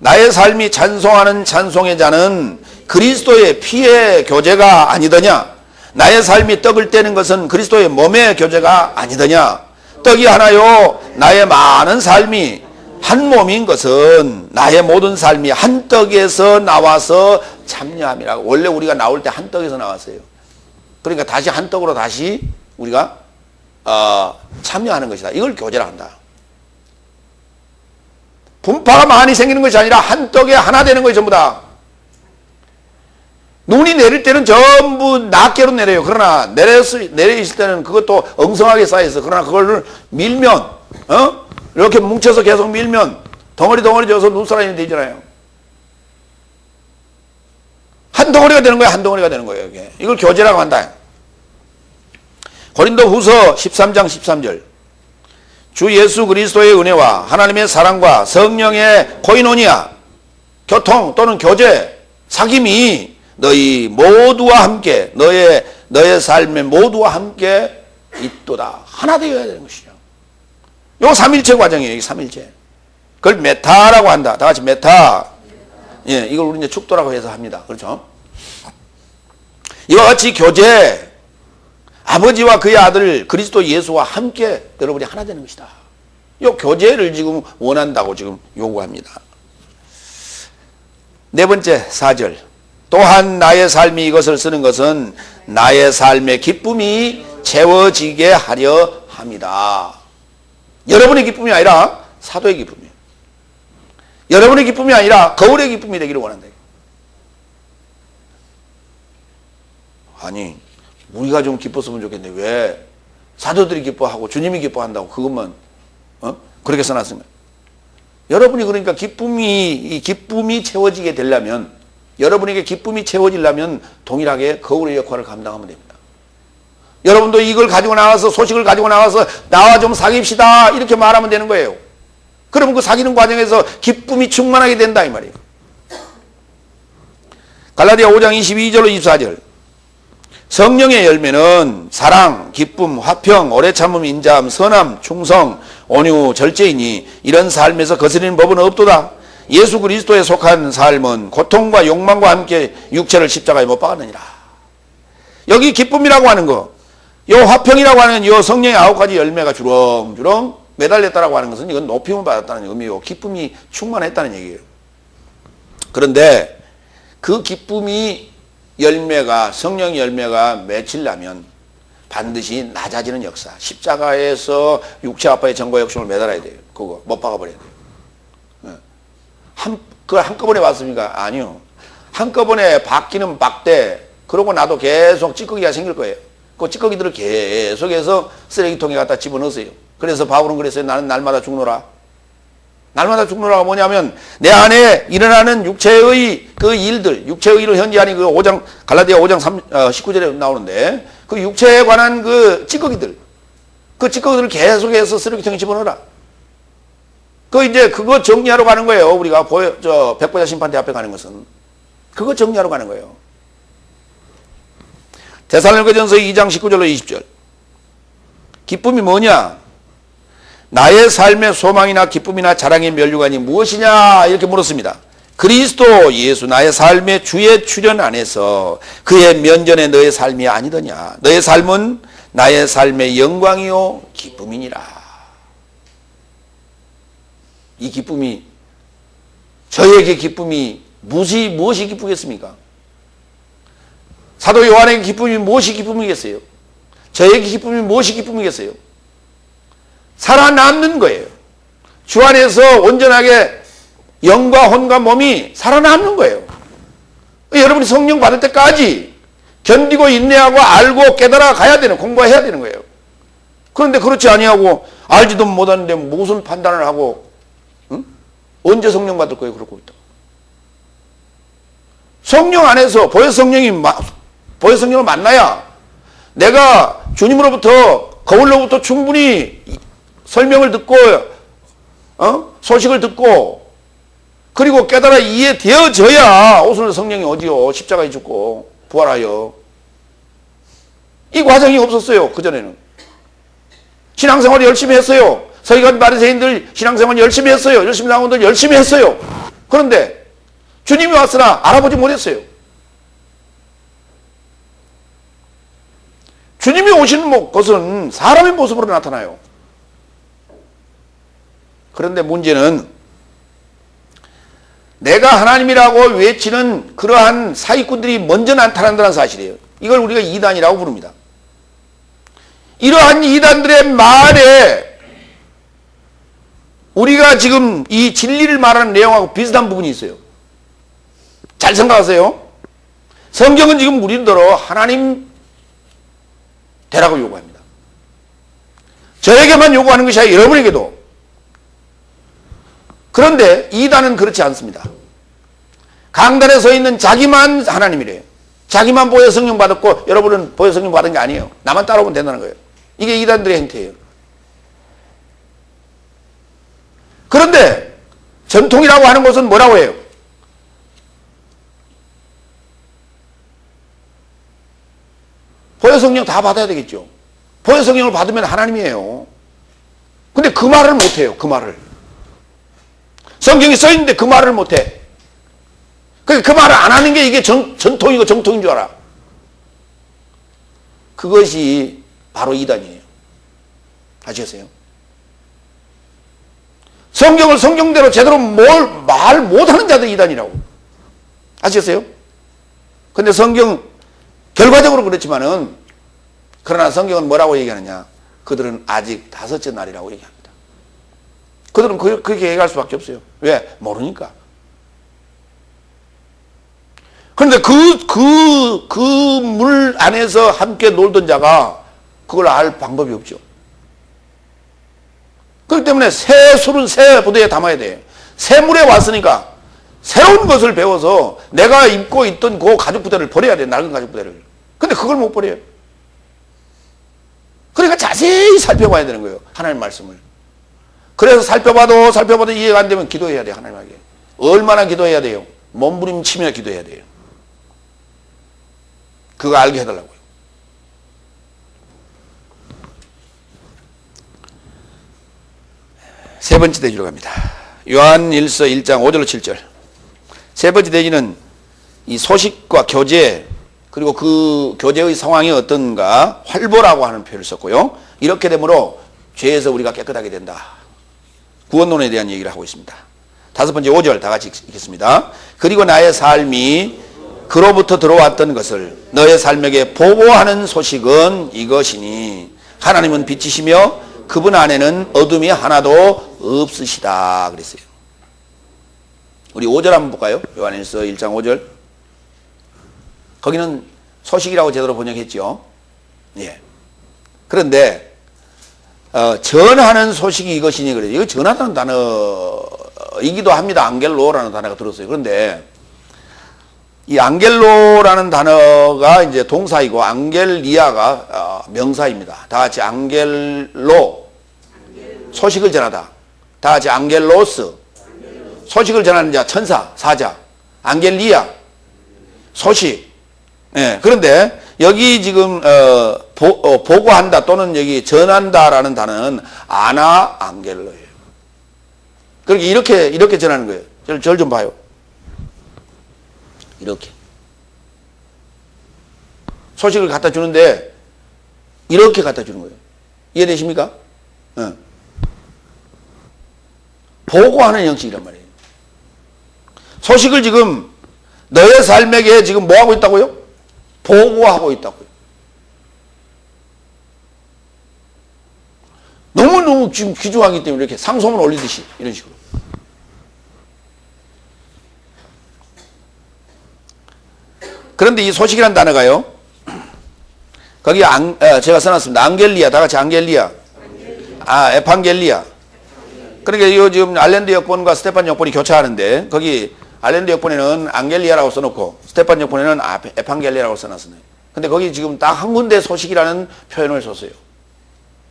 나의 삶이 찬송하는 찬송의 자는 그리스도의 피의 교제가 아니더냐. 나의 삶이 떡을 떼는 것은 그리스도의 몸의 교제가 아니더냐. 떡이 하나요 나의 많은 삶이 한 몸인 것은 나의 모든 삶이 한 떡에서 나와서 참여함이라고. 원래 우리가 나올 때 한 떡에서 나왔어요. 그러니까 다시 한 떡으로 다시 우리가 참여하는 것이다. 이걸 교제라 한다. 분파가 많이 생기는 것이 아니라 한 떡에 하나 되는 거예요. 전부 다. 눈이 내릴 때는 전부 낱개로 내려요. 그러나 내려 있을 때는 그것도 엉성하게 쌓여서 그러나 그걸 밀면 이렇게 뭉쳐서 계속 밀면 덩어리 져서 눈사람이 되잖아요. 한 덩어리가 되는 거야. 한 덩어리가 되는 거예요. 이게. 이걸 교제라고 한다. 고린도 후서 13장 13절 주 예수 그리스도의 은혜와 하나님의 사랑과 성령의 코이노니아 교통 또는 교제 사귐이 너희 모두와 함께 너의 삶의 모두와 함께 있도다. 하나 되어야 되는 것이죠. 요 삼일체 과정이에요. 삼일체. 그걸 메타라고 한다. 다 같이 메타. 예, 이걸 우리 이제 축도라고 해서 합니다. 그렇죠? 이와 같이 교제, 아버지와 그의 아들 그리스도 예수와 함께 여러분이 하나 되는 것이다. 이 교제를 지금 원한다고 지금 요구합니다. 네 번째 4절. 또한 나의 삶이 이것을 쓰는 것은 나의 삶의 기쁨이 채워지게 하려 합니다. 여러분의 기쁨이 아니라 사도의 기쁨이에요. 여러분의 기쁨이 아니라 거울의 기쁨이 되기를 원한다. 아니, 우리가 좀 기뻤으면 좋겠는데 왜 사도들이 기뻐하고 주님이 기뻐한다고 그것만 그렇게 써놨습니다. 여러분이 그러니까 기쁨이 채워지게 되려면, 여러분에게 기쁨이 채워지려면 동일하게 거울의 역할을 감당하면 됩니다. 여러분도 이걸 가지고 나가서, 소식을 가지고 나가서 나와 좀 사귀시다 이렇게 말하면 되는 거예요. 그러면 그 사귀는 과정에서 기쁨이 충만하게 된다 이 말이에요. 갈라디아 5장 22절로 24절. 성령의 열매는 사랑, 기쁨, 화평, 오래 참음, 인자함, 선함, 충성, 온유, 절제이니 이런 삶에서 거스리는 법은 없도다. 예수 그리스도에 속한 삶은 고통과 욕망과 함께 육체를 십자가에 못 박았느니라. 여기 기쁨이라고 하는 거, 요 화평이라고 하는 요 성령의 9가지 열매가 주렁주렁 매달렸다라고 하는 것은 이건 높임을 받았다는 의미요. 기쁨이 충만했다는 얘기예요. 그런데 그 기쁨이 열매가, 성령 열매가 맺히려면 반드시 낮아지는 역사, 십자가에서 육체 아빠의 정과 욕심을 매달아야 돼요. 그거 못 박아버려야 돼요. 그걸 한꺼번에 봤습니까? 아니요. 한꺼번에 박기는 박대, 그러고 나도 계속 찌꺼기가 생길 거예요. 그 찌꺼기들을 계속해서 쓰레기통에 갖다 집어넣으세요. 그래서 바울은 그랬어요. 나는 날마다 죽노라. 날마다 죽노라가 뭐냐면 내 안에 일어나는 육체의 그 일들, 육체의 일을 현재하는 그 5장, 갈라디아 5장 19절에 나오는데 그 육체에 관한 그 찌꺼기들, 그 찌꺼기들을 계속해서 쓰레기통에 집어넣어라. 이제 그거 정리하러 가는 거예요. 우리가 백보자 심판대 앞에 가는 것은. 그거 정리하러 가는 거예요. 데살로니가전서 2장 19절로 20절. 기쁨이 뭐냐? 나의 삶의 소망이나 기쁨이나 자랑의 면류관이 무엇이냐 이렇게 물었습니다. 그리스도 예수 나의 삶의 주의 출현 안에서 그의 면전에 너의 삶이 아니더냐. 너의 삶은 나의 삶의 영광이요 기쁨이니라. 이 기쁨이, 저에게 기쁨이 무엇이 기쁘겠습니까? 사도 요한에게 기쁨이 무엇이 기쁨이겠어요? 저에게 기쁨이 무엇이 기쁨이겠어요? 살아남는 거예요. 주 안에서 온전하게 영과 혼과 몸이 살아남는 거예요. 여러분이 성령 받을 때까지 견디고 인내하고 알고 깨달아 가야 되는, 공부해야 되는 거예요. 그런데 그렇지 아니하고 알지도 못하는데 무슨 판단을 하고 언제 성령 받을 거예요? 그러고 있다. 성령 안에서 보혜 성령을 만나야 내가 주님으로부터, 거울로부터 충분히 설명을 듣고 소식을 듣고 그리고 깨달아 이해되어져야 오늘 성령이 어디요? 십자가에 죽고 부활하여. 이 과정이 없었어요. 그전에는. 신앙생활 열심히 했어요. 서기관 바리새인들 신앙생활 열심히 했어요. 열심히 나온 분들 열심히 했어요. 그런데 주님이 왔으나 알아보지 못했어요. 주님이 오시는 것은 사람의 모습으로 나타나요. 그런데 문제는 내가 하나님이라고 외치는 그러한 사기꾼들이 먼저 나타난다는 사실이에요. 이걸 우리가 이단이라고 부릅니다. 이러한 이단들의 말에 우리가 지금 이 진리를 말하는 내용하고 비슷한 부분이 있어요. 잘 생각하세요. 성경은 지금 우리들로 하나님 되라고 요구합니다. 저에게만 요구하는 것이 아니라 여러분에게도. 그런데 이단은 그렇지 않습니다. 강단에 서 있는 자기만 하나님이래요. 자기만 보혜 성령 받았고 여러분은 보혜 성령 받은 게 아니에요. 나만 따라오면 된다는 거예요. 이게 이단들의 행태예요. 그런데 전통이라고 하는 것은 뭐라고 해요? 보혜 성령 다 받아야 되겠죠. 보혜 성령을 받으면 하나님이에요. 근데 그 말을 못해요. 그 말을. 성경에 써있는데 그 말을 못해. 그 말을 안 하는 게 이게 전통이고 정통인 줄 알아. 그것이 바로 이단이에요. 아시겠어요? 성경을 성경대로 제대로 말 못하는 자들이 이단이라고. 아시겠어요? 근데 성경 결과적으로 그렇지만은 그러나 성경은 뭐라고 얘기하느냐? 그들은 아직 다섯째 날이라고 얘기합니다. 그들은 그렇게 얘기할 수밖에 없어요. 왜? 모르니까. 그런데 그 물 안에서 함께 놀던 자가 그걸 알 방법이 없죠. 그렇기 때문에 새 술은 새 부대에 담아야 돼. 새 물에 왔으니까 새로운 것을 배워서 내가 입고 있던 그 가죽 부대를 버려야 돼. 낡은 가죽 부대를. 근데 그걸 못 버려요. 그러니까 자세히 살펴봐야 되는 거예요. 하나님 말씀을. 그래서 살펴봐도 이해가 안 되면 기도해야 돼요. 하나님에게. 얼마나 기도해야 돼요? 몸부림치며 기도해야 돼요. 그거 알게 해달라고요. 세 번째 대지로 갑니다. 요한 1서 1장 5절로 7절. 세 번째 대지는 이 소식과 교제, 그리고 그 교제의 상황이 어떤가 활보라고 하는 표현을 썼고요. 이렇게 되므로 죄에서 우리가 깨끗하게 된다. 구원론에 대한 얘기를 하고 있습니다. 다섯 번째 5절 다 같이 읽겠습니다. 그리고 나의 삶이 그로부터 들어왔던 것을 너의 삶에게 보고하는 소식은 이것이니 하나님은 빛이시며 그분 안에는 어둠이 하나도 없으시다 그랬어요. 우리 5절 한번 볼까요? 요한일서 1장 5절. 거기는 소식이라고 제대로 번역했죠. 예. 그런데 전하는 소식이 이것이니 그래요. 이거 전하다는 단어이기도 합니다. 안겔로라는 단어가 들었어요. 그런데 이 안겔로라는 단어가 이제 동사이고 안겔리아가 명사입니다. 다 같이 안겔로, 소식을 전하다. 다 같이 안겔로스, 소식을 전하는 자, 천사, 사자. 안겔리아, 소식. 예, 그런데 여기 지금 보고한다 또는 여기 전한다라는 단어는 아나 안겔로예요. 그렇게 이렇게 전하는 거예요. 절 좀 봐요. 이렇게 소식을 갖다 주는데 이렇게 갖다 주는 거예요. 이해되십니까? 보고하는 형식이란 말이에요. 소식을 지금 너의 삶에게 지금 뭐 하고 있다고요? 보고하고 있다고요. 너무너무 지금 귀중하기 때문에 이렇게 상소문 올리듯이 이런 식으로. 그런데 이 소식이라는 단어가요. 거기 제가 써놨습니다. 안겔리아, 다 같이 안겔리아. 에판겔리아. 그러니까 이거 지금 알랜드 여권과 스테판 여권이 교차하는데 거기 알랜드 여권에는 안겔리아라고 써놓고 스테판 여권에는 에판겔리아라고 써놨어요. 근데 거기 지금 딱 한 군데 소식이라는 표현을 썼어요.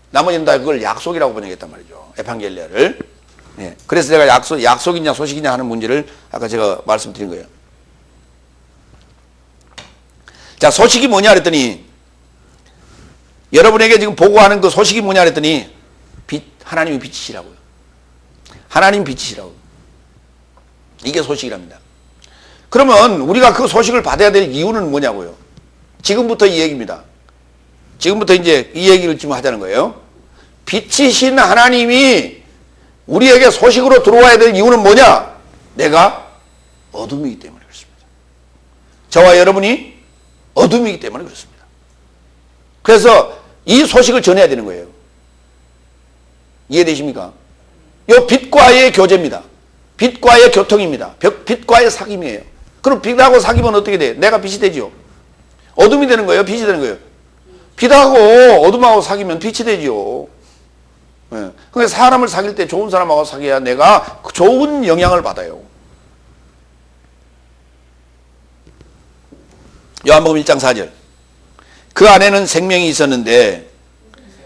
나머지는 다 그걸 약속이라고 번역했단 말이죠. 에판겔리아를. 예. 그래서 제가 약속이냐 소식이냐 하는 문제를 아까 제가 말씀드린 거예요. 자, 소식이 뭐냐 그랬더니 여러분에게 지금 보고하는 그 소식이 뭐냐 그랬더니 하나님이 빛이시라고요. 하나님 빛이시라고. 이게 소식이랍니다. 그러면 우리가 그 소식을 받아야 될 이유는 뭐냐고요. 지금부터 이 얘기입니다. 지금부터 이제 이 얘기를 지금 하자는 거예요. 빛이신 하나님이 우리에게 소식으로 들어와야 될 이유는 뭐냐? 내가 어둠이기 때문에 그렇습니다. 저와 여러분이 어둠이기 때문에 그렇습니다. 그래서 이 소식을 전해야 되는 거예요. 이해되십니까? 이 빛과의 교제입니다. 빛과의 교통입니다. 빛과의 사귐이에요. 그럼 빛하고 사귀면 어떻게 돼요? 내가 빛이 되죠. 어둠이 되는 거예요? 빛이 되는 거예요? 빛하고 어둠하고 사귀면 빛이 되죠. 네. 그러니까 사람을 사귈 때 좋은 사람하고 사귀어야 내가 좋은 영향을 받아요. 요한복음 1장 4절. 그 안에는 생명이 있었는데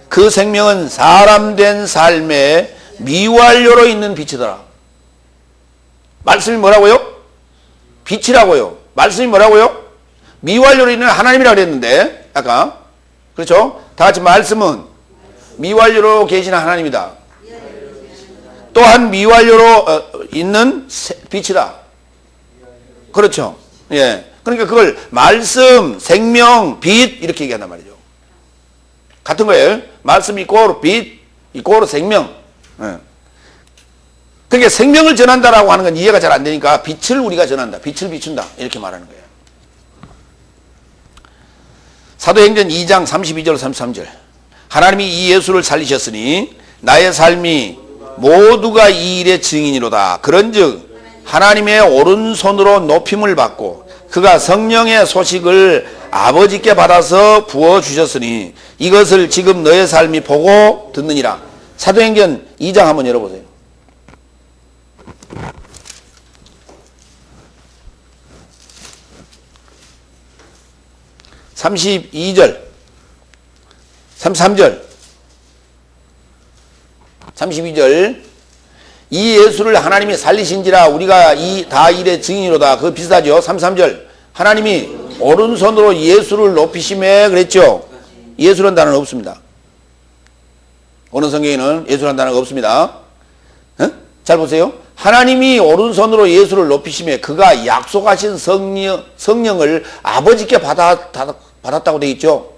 그 생명은 사람 된 삶의 미완료로 있는 빛이더라. 말씀이 뭐라고요? 빛이라고요. 말씀이 뭐라고요? 미완료로 있는 하나님이라고 그랬는데 아까 그렇죠? 다 같이 말씀은 미완료로 계시는 하나님이다. 또한 미완료로 있는 빛이다. 그렇죠? 예. 그러니까 그걸 말씀, 생명, 빛 이렇게 얘기한단 말이죠. 같은 거예요. 말씀 이꼬르 빛, 이꼬르 생명. 예. 그러니까 생명을 전한다라고 하는 건 이해가 잘 안 되니까 빛을 우리가 전한다. 빛을 비춘다. 이렇게 말하는 거예요. 사도행전 2장 32절 33절. 하나님이 이 예수를 살리셨으니 나의 삶이 모두가 이 일의 증인이로다. 그런즉 하나님의 오른손으로 높임을 받고 그가 성령의 소식을 아버지께 받아서 부어주셨으니 이것을 지금 너의 삶이 보고 듣느니라. 사도행전 2장 한번 열어보세요. 32절 33절 32절 이 예수를 하나님이 살리신지라 우리가 이 다 일의 증인이로다. 그거 비슷하죠. 33절 하나님이 오른손으로 예수를 높이심에 그랬죠. 예수라는 단어는 없습니다. 어느 성경에는 예수라는 단어가 없습니다. 잘 보세요. 하나님이 오른손으로 예수를 높이심에 그가 약속하신 성령을 아버지께 받았다고 되어 있죠.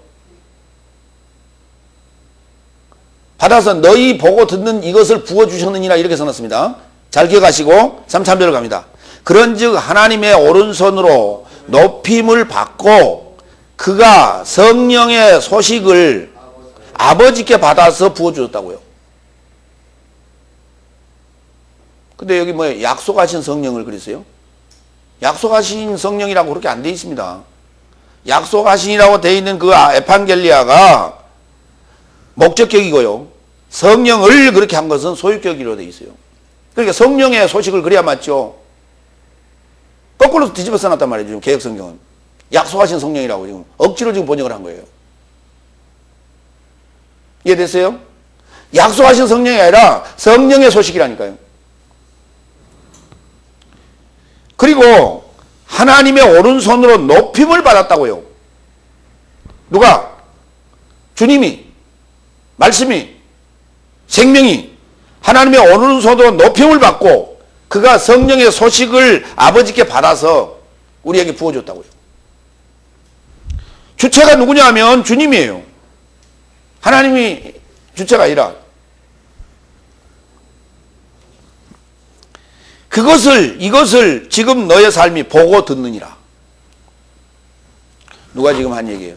받아서 너희 보고 듣는 이것을 부어주셨느니라 이렇게 써놨습니다. 잘 기억하시고 33절로 갑니다. 그런즉 하나님의 오른손으로 높임을 받고 그가 성령의 소식을 아버지께 받아서 부어주셨다고요. 근데 여기 뭐 약속하신 성령을 그랬어요? 약속하신 성령이라고 그렇게 안 돼 있습니다. 약속하신이라고 돼 있는 그 에판겔리아가 목적격이고요. 성령을 그렇게 한 것은 소유격으로 돼 있어요. 그러니까 성령의 소식을 그래야 맞죠. 거꾸로 뒤집어 써놨단 말이에요. 지금 개혁성경은. 약속하신 성령이라고 지금 억지로 지금 번역을 한 거예요. 이해됐어요? 약속하신 성령이 아니라 성령의 소식이라니까요. 그리고 하나님의 오른손으로 높임을 받았다고요. 누가? 주님이, 말씀이, 생명이 하나님의 오른손으로 높임을 받고 그가 성령의 소식을 아버지께 받아서 우리에게 부어줬다고요. 주체가 누구냐 하면 주님이에요. 하나님이 주체가 아니라. 이것을 지금 너의 삶이 보고 듣느니라. 누가 지금 한 얘기예요?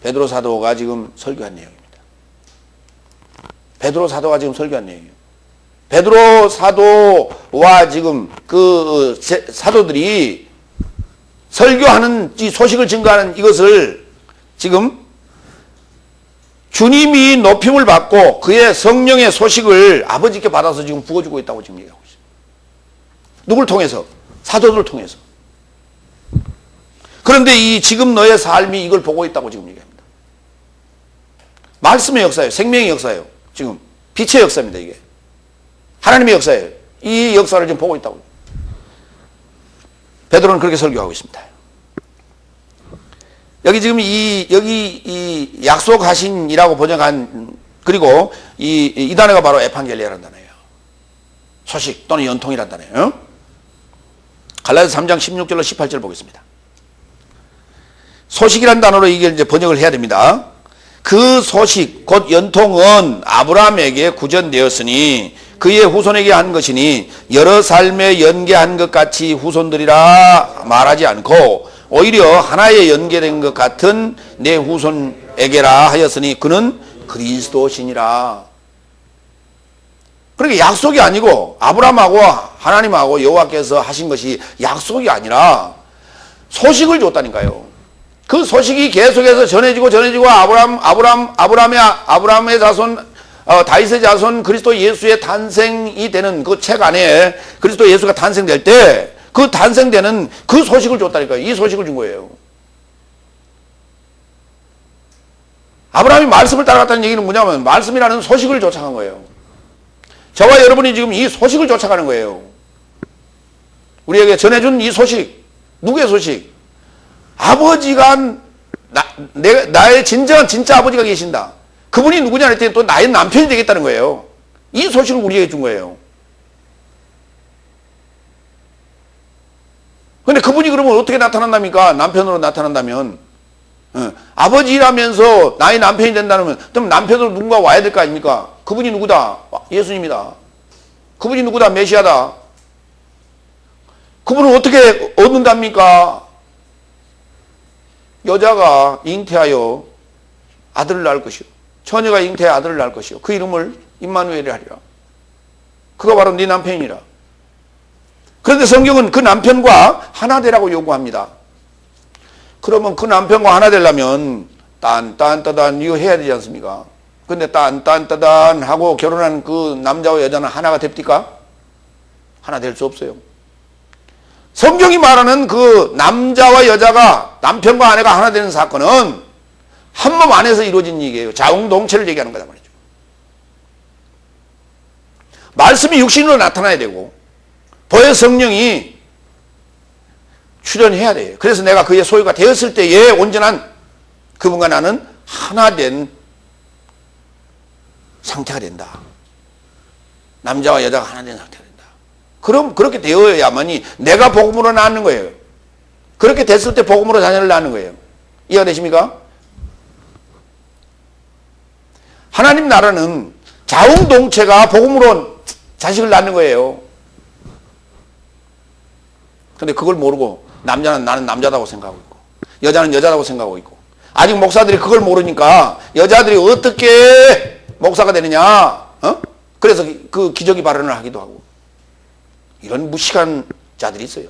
베드로 사도가 지금 설교한 내용입니다. 베드로 사도가 지금 설교한 내용이에요. 베드로 사도와 지금 그 사도들이 설교하는 이 소식을 증거하는 이것을 지금 주님이 높임을 받고 그의 성령의 소식을 아버지께 받아서 지금 부어주고 있다고 지금 얘기하고 있어요. 누굴 통해서? 사도들을 통해서. 그런데 이 지금 너의 삶이 이걸 보고 있다고 지금 얘기합니다. 말씀의 역사예요. 생명의 역사예요. 지금 빛의 역사입니다. 이게 하나님의 역사예요. 이 역사를 지금 보고 있다고. 베드로는 그렇게 설교하고 있습니다. 여기 지금 이 약속하신이라고 번역한 그리고 이 단어가 바로 에판겔리아라는 단어예요. 소식 또는 연통이라는 단어예요. 갈라디아서 3장 16절로 18절 보겠습니다. 소식이라는 단어로 이게 이제 번역을 해야 됩니다. 그 소식 곧 연통은 아브라함에게 구전되었으니 그의 후손에게 한 것이니 여러 삶에 연계한 것 같이 후손들이라 말하지 않고 오히려 하나에 연계된 것 같은 내 후손에게라 하였으니 그는 그리스도시니라. 그러니까 약속이 아니고 아브라함하고 하나님하고 여호와께서 하신 것이 약속이 아니라 소식을 줬다니까요. 그 소식이 계속해서 전해지고 아브라함의 자손 다윗의 자손 그리스도 예수의 탄생이 되는 그 책 안에 그리스도 예수가 탄생될 때 그 탄생되는 그 소식을 줬다니까요. 이 소식을 준 거예요. 아브라함이 말씀을 따라갔다는 얘기는 뭐냐면 말씀이라는 소식을 쫓아간 거예요. 저와 여러분이 지금 이 소식을 쫓아가는 거예요. 우리에게 전해준 이 소식. 누구의 소식? 아버지가 나의 진짜 아버지가 계신다. 그분이 누구냐 했더니 또 나의 남편이 되겠다는 거예요. 이 소식을 우리에게 준 거예요. 근데 그분이 그러면 어떻게 나타난답니까? 남편으로 나타난다면 아버지라면서 나의 남편이 된다면 그럼 남편으로 누군가 와야 될 거 아닙니까? 그분이 누구다? 예수님이다. 그분이 누구다? 메시아다. 그분을 어떻게 얻는답니까? 여자가 잉태하여 아들을 낳을 것이요. 처녀가 잉태하여 아들을 낳을 것이요. 그 이름을 임마누엘이라 하리라. 그가 바로 네 남편이라. 그런데 성경은 그 남편과 하나 되라고 요구합니다. 그러면 그 남편과 하나 되려면 딴딴따단 이거 해야 되지 않습니까? 근데 딴딴따단 하고 결혼한 그 남자와 여자는 하나가 됩니까? 하나 될 수 없어요. 성경이 말하는 그 남자와 여자가 남편과 아내가 하나 되는 사건은 한 몸 안에서 이루어진 얘기예요. 자웅동체를 얘기하는 거단 말이죠. 말씀이 육신으로 나타나야 되고 보혜 성령이 출현해야 돼요. 그래서 내가 그의 소유가 되었을 때에 온전한 그분과 나는 하나 된 상태가 된다. 남자와 여자가 하나 된 상태가 된다. 그럼 그렇게 되어야만이 내가 복음으로 낳는 거예요. 그렇게 됐을 때 복음으로 자녀를 낳는 거예요. 이해가 되십니까? 하나님 나라는 자웅동체가 복음으로 자식을 낳는 거예요. 근데 그걸 모르고 남자는 나는 남자다고 생각하고 있고 여자는 여자다고 생각하고 있고 아직 목사들이 그걸 모르니까 여자들이 어떻게 목사가 되느냐 그래서 그 기저귀 발언을 하기도 하고 이런 무식한 자들이 있어요.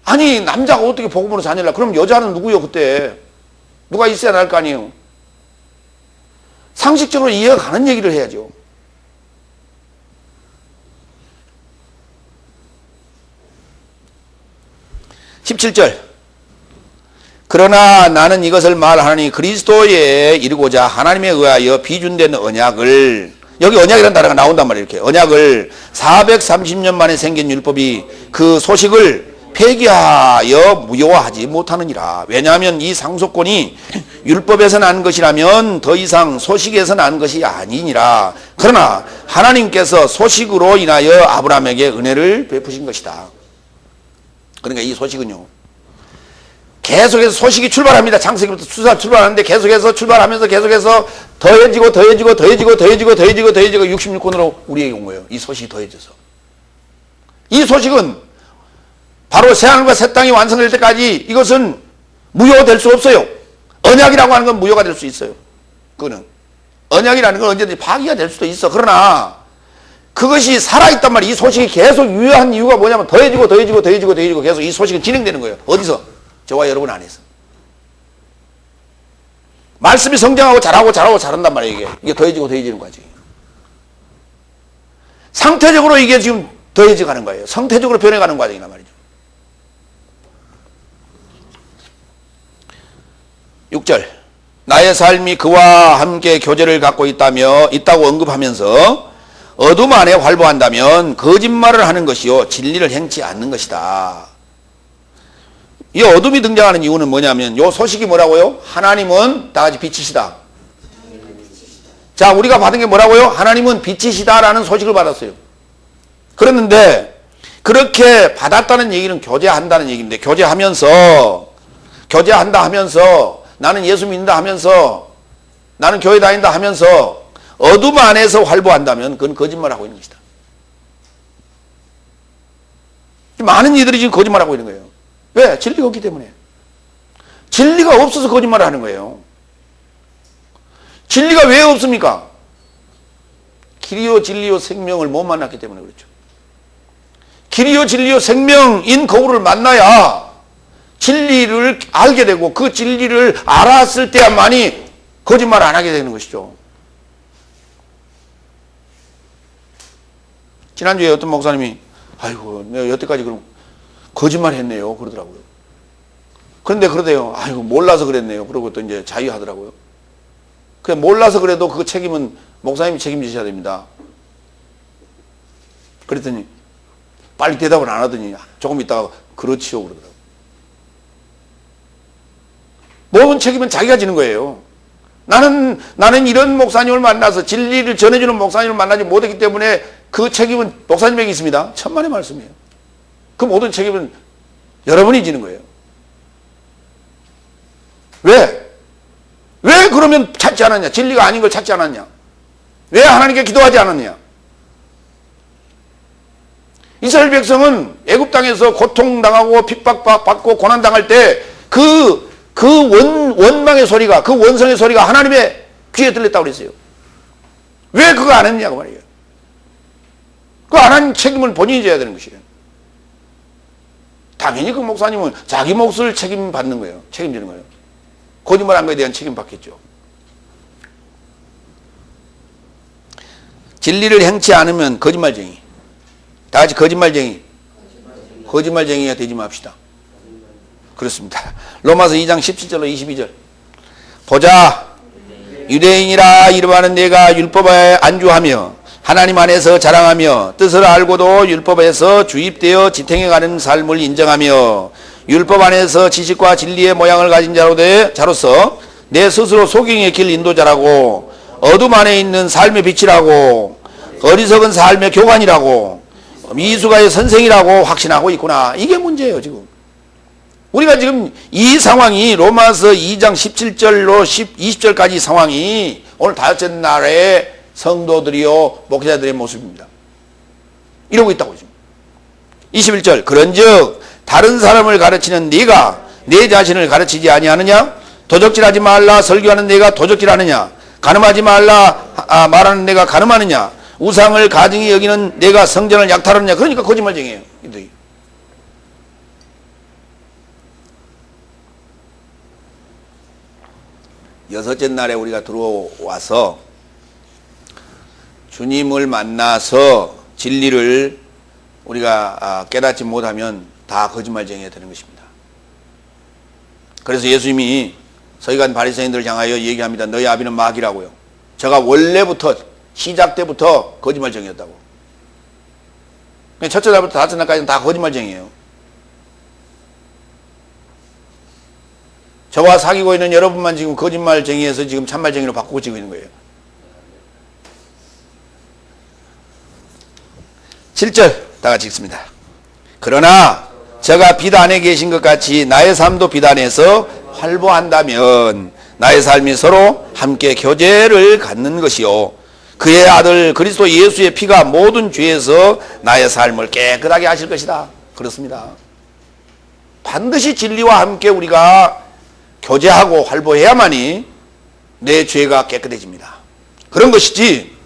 아니 남자가 어떻게 복음으로 자녀를 낳아? 그럼 여자는 누구요 그때? 누가 있어야 할 거 아니에요. 상식적으로 이해가 가는 얘기를 해야죠. (17절) 그러나 나는 이것을 말하니 그리스도에 이르고자 하나님에 의하여 비준된 언약을, 여기 언약이라는 단어가 나온단 말이에요. 이렇게 언약을 430년 만에 생긴 율법이 그 소식을 폐기하여 무효화하지 못하느니라. 왜냐하면 이 상속권이 율법에서 난 것이라면 더 이상 소식에서 난 것이 아니니라. 그러나 하나님께서 소식으로 인하여 아브라함에게 은혜를 베푸신 것이다. 그러니까 이 소식은요, 계속해서 소식이 출발합니다. 창세기부터 출발하는데 계속해서 출발하면서 계속해서 더해지고 66권으로 우리에게 온 거예요. 이 소식이 더해져서. 이 소식은 바로 새하늘과 새 땅이 완성될 때까지 이것은 무효될 수 없어요. 언약이라고 하는 건 무효가 될 수 있어요. 그거는 언약이라는 건 언제든지 파기가 될 수도 있어. 그러나 그것이 살아있단 말이에요. 이 소식이 계속 유효한 이유가 뭐냐면 더해지고 계속 이 소식은 진행되는 거예요. 어디서? 저와 여러분 안에서. 말씀이 성장하고 자란단 말이에요. 이게 더해지는 거지. 상태적으로 이게 지금 더해져 가는 거예요. 성태적으로 변해가는 과정이란 말이죠. 6절 나의 삶이 그와 함께 교제를 갖고 있다고 언급하면서 어둠 안에 활보한다면 거짓말을 하는 것이요 진리를 행치 않는 것이다. 이 어둠이 등장하는 이유는 뭐냐면 이 소식이 뭐라고요? 하나님은 다 같이 빛이시다. 자, 우리가 받은 게 뭐라고요? 하나님은 빛이시다라는 소식을 받았어요. 그랬는데 그렇게 받았다는 얘기는 교제한다는 얘기인데 교제한다 하면서 나는 예수 믿는다 하면서 나는 교회 다닌다 하면서 어둠 안에서 활보한다면 그건 거짓말하고 있는 것이다. 많은 이들이 지금 거짓말하고 있는 거예요. 왜? 진리가 없기 때문에. 진리가 없어서 거짓말을 하는 거예요. 진리가 왜 없습니까? 길이요 진리요 생명을 못 만났기 때문에 그렇죠. 길이요 진리요 생명인 거울을 만나야 진리를 알게 되고 그 진리를 알았을 때야만이 거짓말 안 하게 되는 것이죠. 지난주에 어떤 목사님이 아이고 내가 여태까지 그럼 거짓말 했네요 그러더라고요. 그런데 그러대요. 아이고 몰라서 그랬네요. 그러고 또 이제 자유하더라고요. 그냥 몰라서 그래도 그 책임은 목사님이 책임지셔야 됩니다. 그랬더니 빨리 대답을 안 하더니 조금 있다가 그렇지요 그러더라고요. 모든 책임은 자기가 지는 거예요. 나는 이런 목사님을 만나서 진리를 전해주는 목사님을 만나지 못했기 때문에 그 책임은 목사님에게 있습니다. 천만의 말씀이에요. 그 모든 책임은 여러분이 지는 거예요. 왜? 왜 그러면 찾지 않았냐? 진리가 아닌 걸 찾지 않았냐? 왜 하나님께 기도하지 않았냐? 이스라엘 백성은 애굽 땅에서 고통당하고 핍박받고 고난당할 때 원망의 소리가, 그 원성의 소리가 하나님의 귀에 들렸다고 그랬어요. 왜 그거 안 했냐고 말이에요. 그 안 한 책임을 본인이 져야 되는 것이에요. 당연히 그 목사님은 자기 몫을 책임받는 거예요. 책임지는 거예요. 거짓말한 거에 대한 책임 받겠죠. 진리를 행치 않으면 거짓말쟁이. 다 같이 거짓말쟁이. 거짓말쟁이가 되지 맙시다. 그렇습니다. 로마서 2장 17절로 22절. 보자, 유대인이라 이름하는 내가 율법에 안주하며 하나님 안에서 자랑하며 뜻을 알고도 율법에서 주입되어 지탱해가는 삶을 인정하며 율법 안에서 지식과 진리의 모양을 가진 자로서 내 스스로 소경의 길 인도자라고, 어둠 안에 있는 삶의 빛이라고, 어리석은 삶의 교관이라고, 미수가의 선생이라고 확신하고 있구나. 이게 문제예요. 지금 우리가 지금 이 상황이 로마서 2장 17절로 20절까지 상황이 오늘 다섯째 날의 성도들이요 목사들의 모습입니다. 이러고 있다고 지금. 21절. 그런즉 다른 사람을 가르치는 네가 내 자신을 가르치지 아니하느냐? 도적질하지 말라 설교하는 내가 도적질하느냐? 간음하지 말라 말하는 내가 간음하느냐? 우상을 가증히 여기는 내가 성전을 약탈하느냐? 그러니까 거짓말쟁이에요. 이들이. 여섯째 날에 우리가 들어와서 주님을 만나서 진리를 우리가 깨닫지 못하면 다 거짓말쟁이가 되는 것입니다. 그래서 예수님이 서기관 바리새인들을 향하여 얘기합니다. 너희 아비는 마귀라고요. 제가 원래부터 시작 때부터 거짓말쟁이였다고. 첫째 날부터 다섯째 날까지는 다 거짓말쟁이에요. 저와 사귀고 있는 여러분만 지금 거짓말쟁이에서 지금 참말쟁이로 바꾸고 지고 있는 거예요. 7절 다 같이 읽습니다. 그러나 저가 비단에 계신 것 같이 나의 삶도 비단에서 활보한다면 나의 삶이 서로 함께 교제를 갖는 것이요 그의 아들 그리스도 예수의 피가 모든 죄에서 나의 삶을 깨끗하게 하실 것이다. 그렇습니다. 반드시 진리와 함께 우리가 교제하고 활보해야만이 내 죄가 깨끗해집니다. 그런 것이지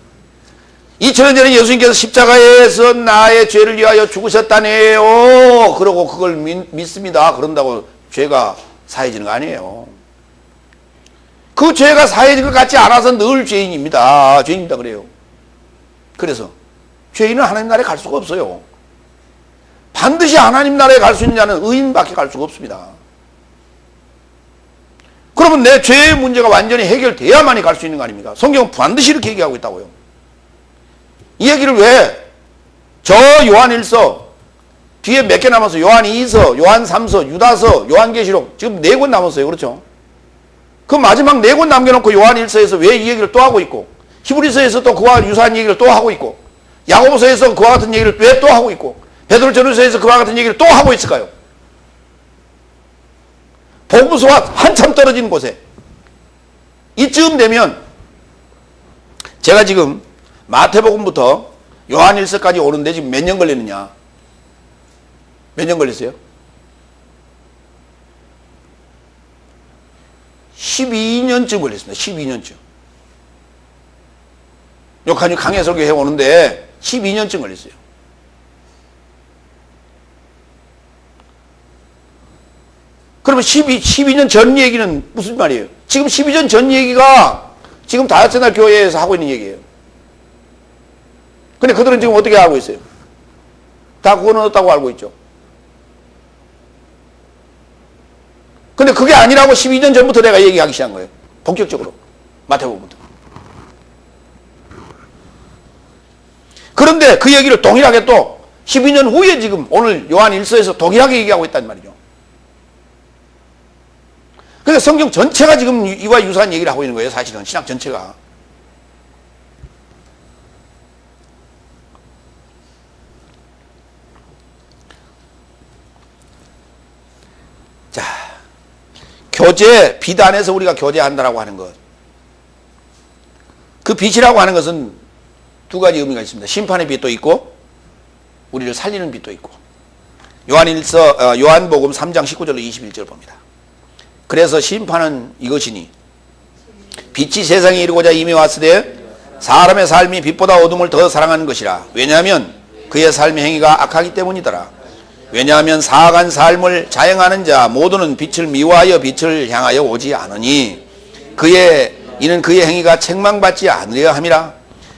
2000년 전에 예수님께서 십자가에서 나의 죄를 위하여 죽으셨다네요. 그러고 그걸 믿습니다. 그런다고 죄가 사해지는 거 아니에요. 그 죄가 사해질 것 같지 않아서 늘 죄인입니다. 죄인입니다. 그래요. 그래서 죄인은 하나님 나라에 갈 수가 없어요. 반드시 하나님 나라에 갈 수 있는 자는 의인밖에 갈 수가 없습니다. 그러면 내 죄의 문제가 완전히 해결돼야만이 갈 수 있는 거 아닙니까? 성경은 반드시 이렇게 얘기하고 있다고요. 이 얘기를 왜 저 요한일서 뒤에 몇 개 남았어요? 요한 2서, 요한 3서, 유다서, 요한계시록 지금 4권 남았어요. 그렇죠? 그 마지막 4권 남겨놓고 요한 1서에서 왜 이 얘기를 또 하고 있고 히브리서에서 또 그와 유사한 얘기를 또 하고 있고 야고보서에서 그와 같은 얘기를 왜 또 하고 있고 베드로전서에서 그와 같은 얘기를 또 하고 있을까요? 복음서와 한참 떨어진 곳에 이쯤 되면 제가 지금 마태복음부터 요한일서까지 오는데 지금 몇 년 걸리느냐? 몇 년 걸렸어요? 12년쯤 걸렸습니다. 12년쯤. 욕하니 강해 설교해 오는데 12년쯤 걸렸어요. 그러면 12년 전 얘기는 무슨 말이에요? 지금 12년 전 얘기가 지금 다섯째 날 교회에서 하고 있는 얘기예요. 근데 그들은 지금 어떻게 알고 있어요? 다 구원 얻었다고 알고 있죠. 근데 그게 아니라고 12년 전부터 내가 얘기하기 시작한 거예요. 본격적으로. 마태복음부터. 그런데 그 얘기를 동일하게 또 12년 후에 지금 오늘 요한 1서에서 동일하게 얘기하고 있단 말이죠. 그러니까 성경 전체가 지금 이와 유사한 얘기를 하고 있는 거예요. 사실은 신학 전체가. 교제, 빛 안에서 우리가 교제한다라고 하는 것. 그 빛이라고 하는 것은 두 가지 의미가 있습니다. 심판의 빛도 있고 우리를 살리는 빛도 있고. 요한복음 3장 19절로 21절 봅니다. 그래서 심판은 이것이니 빛이 세상에 이르고자 이미 왔으되 사람의 삶이 빛보다 어둠을 더 사랑하는 것이라. 왜냐하면 그의 삶의 행위가 악하기 때문이더라. 왜냐하면 사악한 삶을 자행하는 자 모두는 빛을 미워하여 빛을 향하여 오지 않으니 이는 그의 행위가 책망받지 않으려 함이라.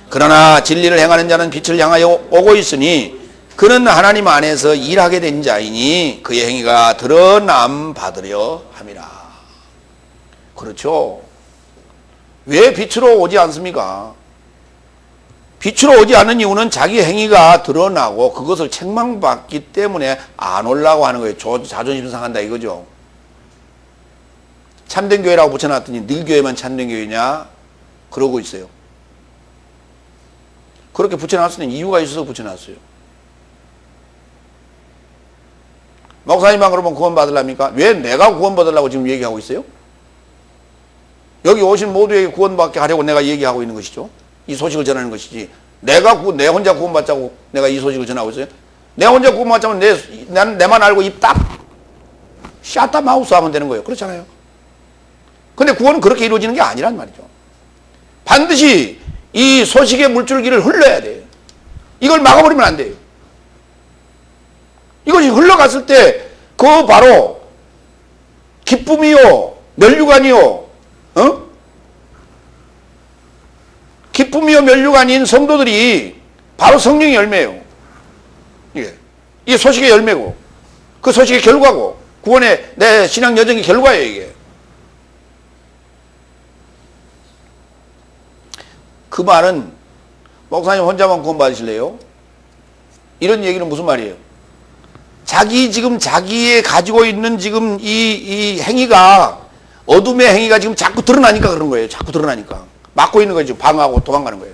그러나 진리를 행하는 자는 빛을 향하여 오고 있으니 그는 하나님 안에서 일하게 된 자이니 그의 행위가 드러남 받으려 함이라. 그렇죠. 왜 빛으로 오지 않습니까? 빛으로 오지 않는 이유는 자기 행위가 드러나고 그것을 책망받기 때문에 안 오려고 하는 거예요. 자존심 상한다 이거죠. 참된 교회라고 붙여놨더니 늘 교회만 참된 교회냐? 그러고 있어요. 그렇게 붙여놨으니 이유가 있어서 붙여놨어요. 목사님만 그러면 구원 받으랍니까? 왜 내가 구원 받으려고 지금 얘기하고 있어요? 여기 오신 모두에게 구원받게 하려고 내가 얘기하고 있는 것이죠. 이 소식을 전하는 것이지. 내 혼자 구원받자고 내가 이 소식을 전하고 있어요. 내 혼자 구원받자면 내만 알고 입 딱 샷다 마우스 하면 되는 거예요. 그렇잖아요. 근데 구원은 그렇게 이루어지는 게 아니란 말이죠. 반드시 이 소식의 물줄기를 흘러야 돼요. 이걸 막아버리면 안 돼요. 이것이 흘러갔을 때 그 바로 기쁨이요 면류관이요 기쁨이요 면류관인 성도들이 바로 성령의 열매예요. 이게 소식의 열매고 그 소식의 결과고 구원의 내 신앙 여정의 결과예요. 이게 그 말은 목사님 혼자만 구원 받으실래요? 이런 얘기는 무슨 말이에요? 자기의 가지고 있는 지금 이 행위가 어둠의 행위가 지금 자꾸 드러나니까 그런 거예요. 자꾸 드러나니까 막고 있는 거예요. 지금 방어하고 도망가는 거예요.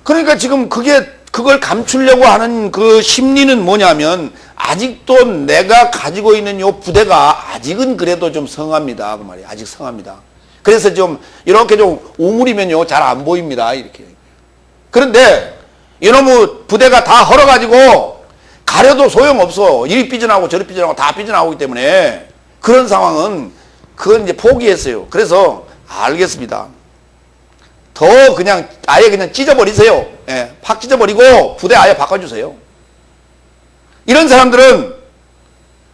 그러니까 지금 그걸 감추려고 하는 그 심리는 뭐냐면 아직도 내가 가지고 있는 요 부대가 아직은 그래도 좀 성합니다. 그 말이에요. 아직 성합니다. 그래서 좀 이렇게 좀 우물이면요 잘 안 보입니다. 이렇게. 그런데 이놈의 부대가 다 헐어가지고 가려도 소용없어. 이리 삐져나오고 저리 삐져나오고 다 삐져나오기 때문에 그런 상황은 그건 이제 포기했어요. 그래서 알겠습니다. 더 그냥 아예 그냥 찢어버리세요. 예, 팍 찢어버리고 부대 아예 바꿔주세요. 이런 사람들은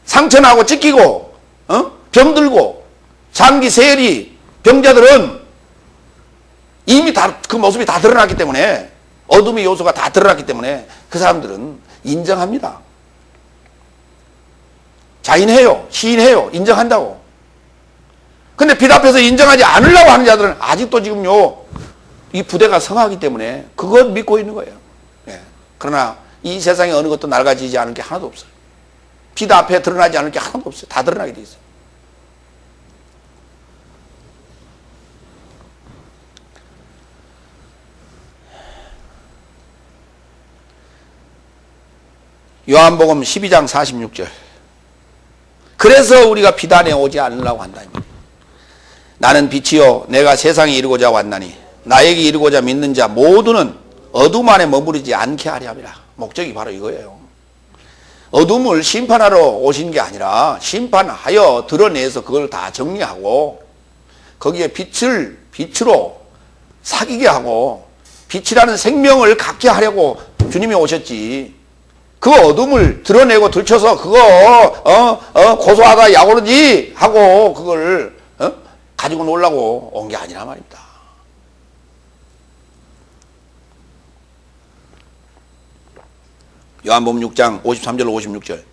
상처나고 찢기고 병들고 장기 세열이 병자들은 이미 그 모습이 다 드러났기 때문에 어둠의 요소가 다 드러났기 때문에 그 사람들은 인정합니다. 자인해요. 시인해요. 인정한다고. 근데 빛 앞에서 인정하지 않으려고 하는 자들은 아직도 지금요 이 부대가 성하기 때문에 그것 믿고 있는 거예요. 예. 그러나 이 세상에 어느 것도 낡아지지 않은 게 하나도 없어요. 빛 앞에 드러나지 않을 게 하나도 없어요. 다 드러나게 돼 있어요. 요한복음 12장 46절. 그래서 우리가 빛 안에 오지 않으려고 한다. 나는 빛이요 내가 세상에 이르고자 왔나니 나에게 이르고자 믿는 자 모두는 어둠 안에 머무르지 않게 하려 함이라. 목적이 바로 이거예요. 어둠을 심판하러 오신 게 아니라 심판하여 드러내서 그걸 다 정리하고 거기에 빛으로 사귀게 하고 빛이라는 생명을 갖게 하려고 주님이 오셨지. 그 어둠을 드러내고 들춰서 그거 고소하다 야오르지 하고 그걸 가지고 놀라고 온 게 아니라 말입니다. 요한복음 6장 53절 56절.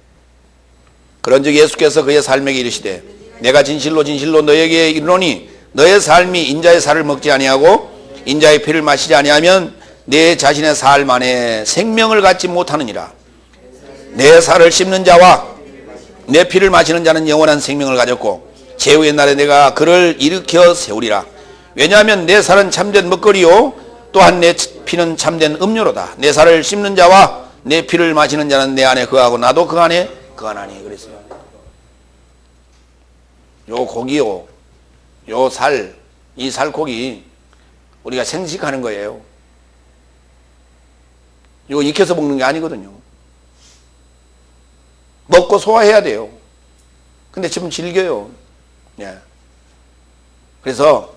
그런즉 예수께서 그의 삶에게 이르시되 내가 진실로 진실로 너에게 이르노니 너의 삶이 인자의 살을 먹지 아니하고 인자의 피를 마시지 아니하면 내 자신의 삶 안에 생명을 갖지 못하느니라. 내 살을 씹는 자와 내 피를 마시는 자는 영원한 생명을 가졌고 제후의 날에 내가 그를 일으켜 세우리라. 왜냐하면 내 살은 참된 먹거리요 또한 내 피는 참된 음료로다. 내 살을 씹는 자와 내 피를 마시는 자는 내 안에 거하고 나도 그 안에 거하나니 그랬어요. 요 고기요, 요 살, 이 살코기 우리가 생식하는 거예요. 이거 익혀서 먹는 게 아니거든요. 먹고 소화해야 돼요. 근데 지금 질겨요. 예. 그래서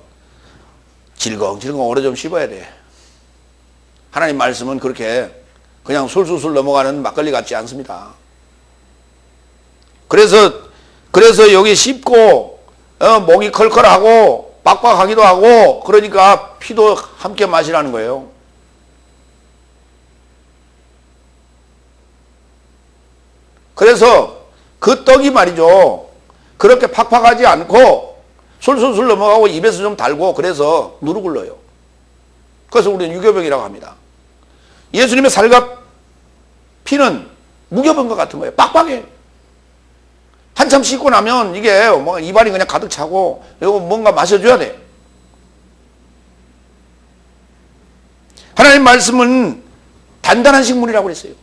질겅질겅 오래 좀 씹어야 돼. 하나님 말씀은 그렇게 그냥 술술술 넘어가는 막걸리 같지 않습니다. 그래서 여기 씹고 목이 컬컬하고 빡빡하기도 하고 그러니까 피도 함께 마시라는 거예요. 그래서 그 떡이 말이죠. 그렇게 팍팍하지 않고 술술술 넘어가고 입에서 좀 달고 그래서 누룩을 넣어요. 그래서 우리는 유교병이라고 합니다. 예수님의 살과 피는 무교병과 같은 거예요. 빡빡해. 한참 씻고 나면 이게 뭐 입안이 그냥 가득 차고 이거 뭔가 마셔줘야 돼. 하나님 말씀은 단단한 식물이라고 그랬어요.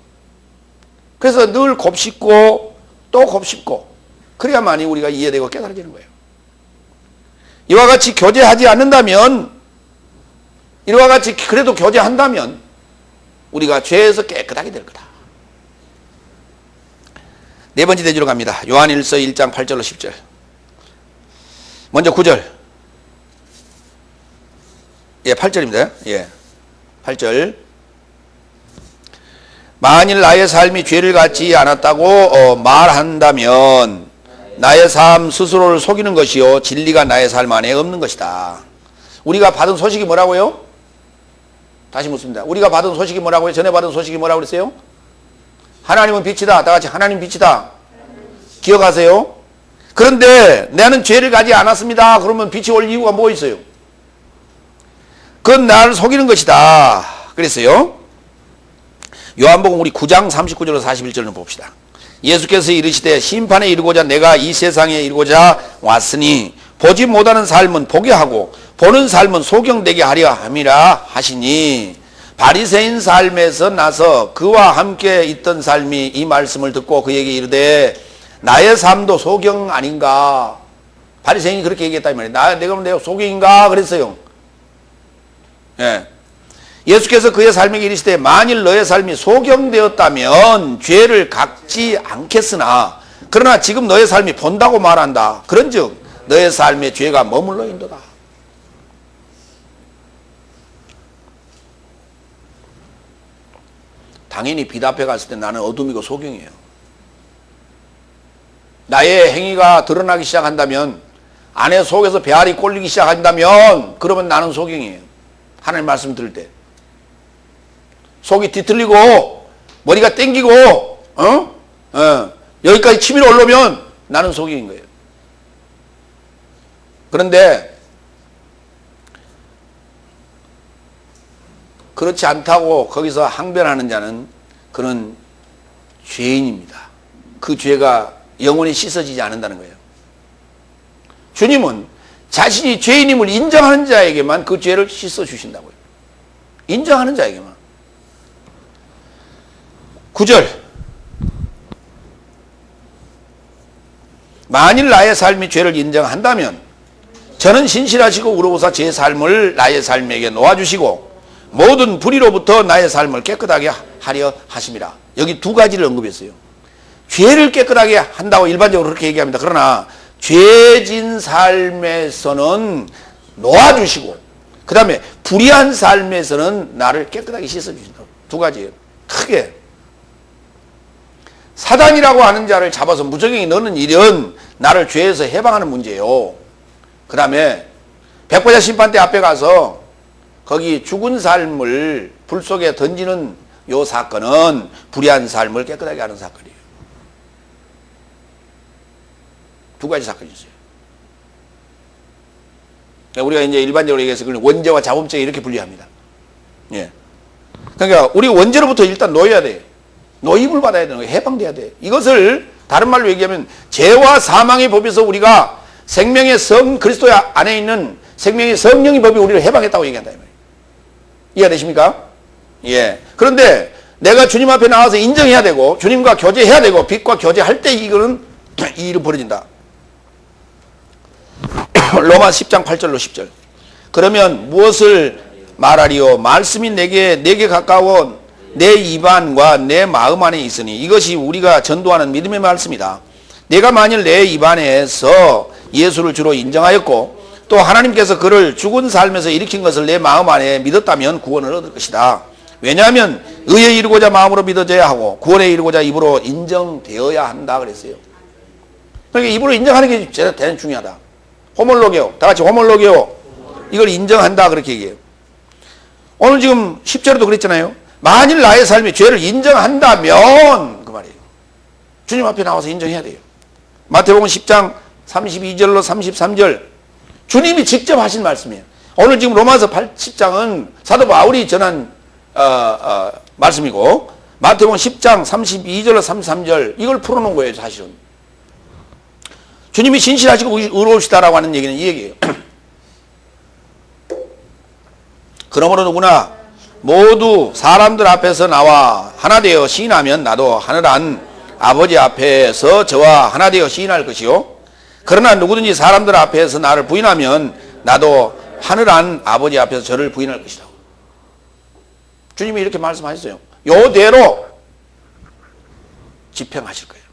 그래서 늘 곱씹고 또 곱씹고 그래야만이 우리가 이해되고 깨달아지는 거예요. 이와 같이 교제하지 않는다면 이와 같이 그래도 교제한다면 우리가 죄에서 깨끗하게 될 거다. 네 번째 대지로 갑니다. 요한일서 1장 8절로 10절. 먼저 9절. 예, 8절입니다. 예. 8절. 만일 나의 삶이 죄를 갖지 않았다고 말한다면 나의 삶 스스로를 속이는 것이요 진리가 나의 삶 안에 없는 것이다. 우리가 받은 소식이 뭐라고요? 다시 묻습니다. 우리가 받은 소식이 뭐라고요? 전에 받은 소식이 뭐라고 그랬어요? 하나님은 빛이다. 다 같이 하나님 빛이다. 기억하세요? 그런데 나는 죄를 가지 않았습니다. 그러면 빛이 올 이유가 뭐 있어요? 그건 나를 속이는 것이다. 그랬어요. 요한복음 우리 9장 39절로 41절을 봅시다. 예수께서 이르시되 심판에 이르고자 내가 이 세상에 이르고자 왔으니 보지 못하는 삶은 보게 하고 보는 삶은 소경되게 하려 함이라 하시니 바리새인 삶에서 나서 그와 함께 있던 삶이 이 말씀을 듣고 그에게 이르되 나의 삶도 소경 아닌가. 바리새인이 그렇게 얘기했다 이 말이에요. 내가 소경인가 그랬어요. 예. 예수께서 그의 삶에게 이르시되 만일 너의 삶이 소경되었다면 죄를 갖지 않겠으나 그러나 지금 너의 삶이 본다고 말한다. 그런즉 너의 삶에 죄가 머물러 있도다. 당연히 빛 앞에 갔을 때 나는 어둠이고 소경이에요. 나의 행위가 드러나기 시작한다면 안에 속에서 배알이 꼴리기 시작한다면 그러면 나는 소경이에요. 하나님 말씀 들을 때 속이 뒤틀리고 머리가 땡기고 여기까지 치밀어 올라오면 나는 소경인 거예요. 그런데 그렇지 않다고 거기서 항변하는 자는 그는 죄인입니다. 그 죄가 영원히 씻어지지 않는다는 거예요. 주님은 자신이 죄인임을 인정하는 자에게만 그 죄를 씻어주신다고요. 인정하는 자에게만. 9절. 만일 나의 삶이 죄를 인정한다면 저는 신실하시고 의로우사 제 삶을 나의 삶에게 놓아주시고 모든 불의로부터 나의 삶을 깨끗하게 하려 하심이라. 여기 두 가지를 언급했어요. 죄를 깨끗하게 한다고 일반적으로 그렇게 얘기합니다. 그러나 죄진 삶에서는 놓아주시고 그 다음에 불의한 삶에서는 나를 깨끗하게 씻어주신다. 두 가지예요. 크게. 사단이라고 하는 자를 잡아서 무적행에 넣는 일은 나를 죄에서 해방하는 문제예요. 그 다음에 백보자 심판대 앞에 가서 거기 죽은 삶을 불 속에 던지는 요 사건은 불의한 삶을 깨끗하게 하는 사건이에요. 두 가지 사건이 있어요. 우리가 이제 일반적으로 얘기해서 그걸 원죄와 자범죄 이렇게 분리합니다. 예. 그러니까 우리 원죄로부터 일단 놓여야 돼. 노임을 받아야 되는 거예요. 해방돼야 돼. 이것을 다른 말로 얘기하면 죄와 사망의 법에서 우리가 생명의 그리스도 안에 있는 생명의 성령의 법이 우리를 해방했다고 얘기한다 이 말이에요. 이해되십니까? 예. 그런데 내가 주님 앞에 나와서 인정해야 되고 주님과 교제해야 되고 빛과 교제할 때 이거는 이 일이 벌어진다. 로마 10장 8절로 10절. 그러면 무엇을 말하리요? 말씀이 내게 가까워 내 입안과 내 마음 안에 있으니 이것이 우리가 전도하는 믿음의 말씀이다. 내가 만일 내 입안에서 예수를 주로 인정하였고 또 하나님께서 그를 죽은 삶에서 일으킨 것을 내 마음 안에 믿었다면 구원을 얻을 것이다. 왜냐하면 의에 이르고자 마음으로 믿어져야 하고 구원에 이르고자 입으로 인정되어야 한다 그랬어요. 그러니까 입으로 인정하는 게 대단히 중요하다. 호몰로게오, 다 같이 호몰로게오, 이걸 인정한다 그렇게 얘기해요. 오늘 지금 10절에도 그랬잖아요. 만일 나의 삶이 죄를 인정한다면 그 말이에요. 주님 앞에 나와서 인정해야 돼요. 마태복음 10장 32절로 33절 주님이 직접 하신 말씀이에요. 오늘 지금 로마서 10장은 사도 바울이 전한 말씀이고 마태복음 10장 32절로 33절 이걸 풀어놓은 거예요. 사실은 주님이 진실하시고 의로우시다라고 하는 얘기는 이 얘기예요. 그러므로 누구나 모두 사람들 앞에서 나와 하나 되어 시인하면 나도 하늘한 아버지 앞에서 저와 하나 되어 시인할 것이요 그러나 누구든지 사람들 앞에서 나를 부인하면 나도 하늘한 아버지 앞에서 저를 부인할 것이다. 주님이 이렇게 말씀하셨어요. 요대로 집행하실 거예요.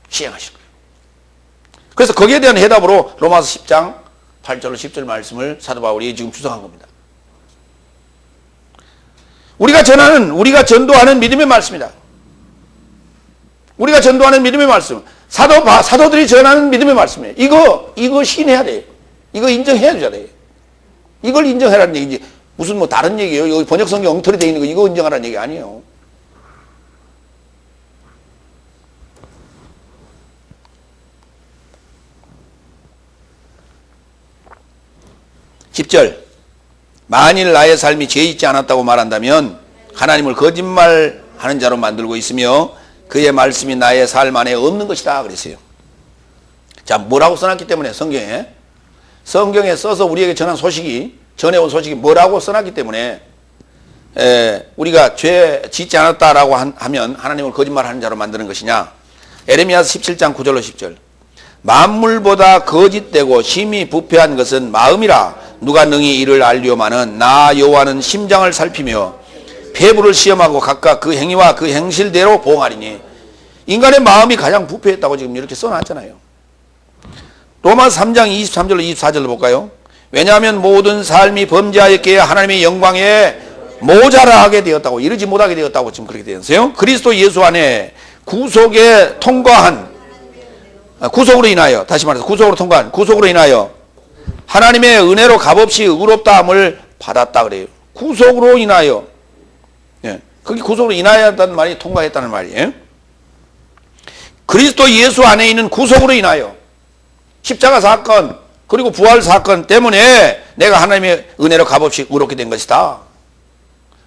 시행하실 거예요. 그래서 거기에 대한 해답으로 로마서 10장 8절로 10절 말씀을 사도 바울이 지금 주석한 겁니다. 우리가 전도하는 믿음의 말씀이다. 우리가 전도하는 믿음의 말씀. 사도들이 전하는 믿음의 말씀이에요. 이거 시인해야 돼요. 이거 인정해야 줘야 돼요. 이걸 인정해라는 얘기지. 무슨 뭐 다른 얘기예요. 여기 번역성경 엉터리 되어 있는 거 이거 인정하라는 얘기 아니에요. (10절) 만일 나의 삶이 죄 있지 않았다고 말한다면 하나님을 거짓말하는 자로 만들고 있으며 그의 말씀이 나의 삶 안에 없는 것이다 그랬어요. 자, 뭐라고 써놨기 때문에 성경에 써서 우리에게 전해온 소식이 뭐라고 써놨기 때문에 우리가 죄 짓지 않았다라고 하면 하나님을 거짓말하는 자로 만드는 것이냐. 에레미야서 17장 9절로 10절 만물보다 거짓되고 심히 부패한 것은 마음이라 누가 능히 이를 알리오마는 나 여호와는 심장을 살피며 폐부를 시험하고 각각 그 행위와 그 행실대로 보응하리니. 인간의 마음이 가장 부패했다고 지금 이렇게 써놨잖아요. 로마서 3장 23절로 24절로 볼까요? 왜냐하면 모든 삶이 범죄하였기에 하나님의 영광에 모자라게 되었다고, 이르지 못하게 되었다고 지금 그렇게 되어 있어요. 그리스도 예수 안에 구속에 통과한, 구속으로 인하여, 다시 말해서 구속으로 통과한, 구속으로 인하여 하나님의 은혜로 값없이 의롭다함을 받았다 그래요. 구속으로 인하여. 예. 거기 구속으로 인하여였다는 말이 통과했다는 말이에요. 그리스도 예수 안에 있는 구속으로 인하여 십자가 사건 그리고 부활 사건 때문에 내가 하나님의 은혜로 값없이 의롭게 된 것이다.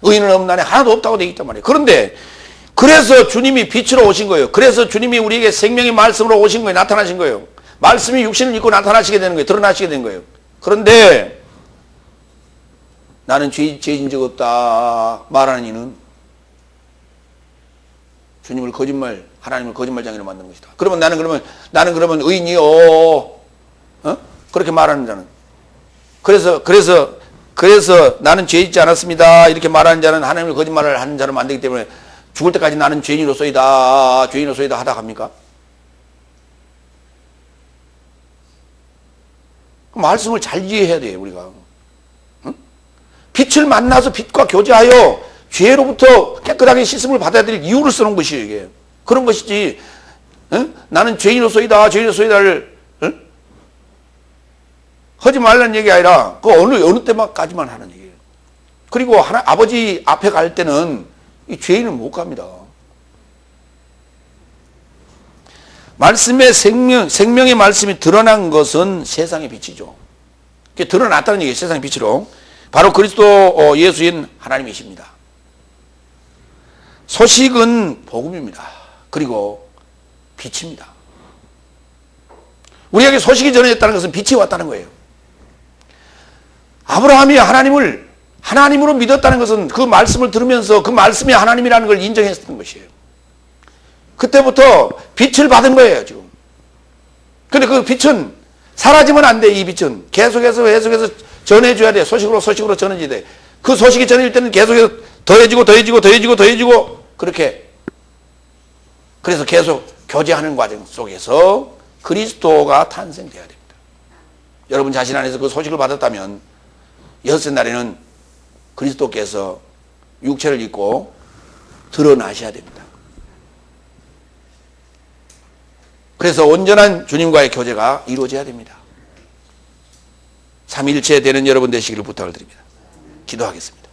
의인은 없는 안에 하나도 없다고 되어 있단 말이에요. 그런데 그래서 주님이 빛으로 오신 거예요. 그래서 주님이 우리에게 생명의 말씀으로 오신 거예요. 나타나신 거예요. 말씀이 육신을 입고 나타나시게 되는 거예요. 드러나시게 된 거예요. 그런데 나는 죄인 적 없다 말하는 이는 주님을 하나님을 거짓말장애로 만드는 것이다. 그러면 나는 그러면 의인이요. 그렇게 말하는 자는. 그래서 나는 죄 있지 않았습니다. 이렇게 말하는 자는 하나님을 거짓말을 하는 자로 만들기 때문에 죽을 때까지 나는 죄인으로서이다 하다 갑니까? 말씀을 잘 이해해야 돼요, 우리가. 빛을 만나서 빛과 교제하여 죄로부터 깨끗하게 씻음을 받아야 될 이유를 쓰는 것이에요, 이게. 그런 것이지, 나는 죄인으로서이다를, 하지 말라는 얘기 아니라, 그 어느 때만까지만 하는 얘기예요. 그리고 아버지 앞에 갈 때는 이 죄인은 못 갑니다. 말씀의 생명의 말씀이 드러난 것은 세상의 빛이죠. 그게 드러났다는 얘기예요, 세상의 빛으로. 바로 그리스도 예수인 하나님이십니다. 소식은 복음입니다. 그리고 빛입니다. 우리에게 소식이 전해졌다는 것은 빛이 왔다는 거예요. 아브라함이 하나님을 하나님으로 믿었다는 것은 그 말씀을 들으면서 그 말씀이 하나님이라는 걸 인정했던 것이에요. 그때부터 빛을 받은 거예요, 지금. 근데 그 빛은 사라지면 안 돼, 이 빛은. 계속해서 전해줘야 돼. 소식으로 전해져야 돼. 그 소식이 전해질 때는 계속해서 더해지고, 그렇게. 그래서 계속 교제하는 과정 속에서 그리스도가 탄생돼야 됩니다. 여러분 자신 안에서 그 소식을 받았다면, 여섯째 날에는 그리스도께서 육체를 입고 드러나셔야 됩니다. 그래서 온전한 주님과의 교제가 이루어져야 됩니다. 삼위일체 되는 여러분 되시기를 부탁을 드립니다. 기도하겠습니다.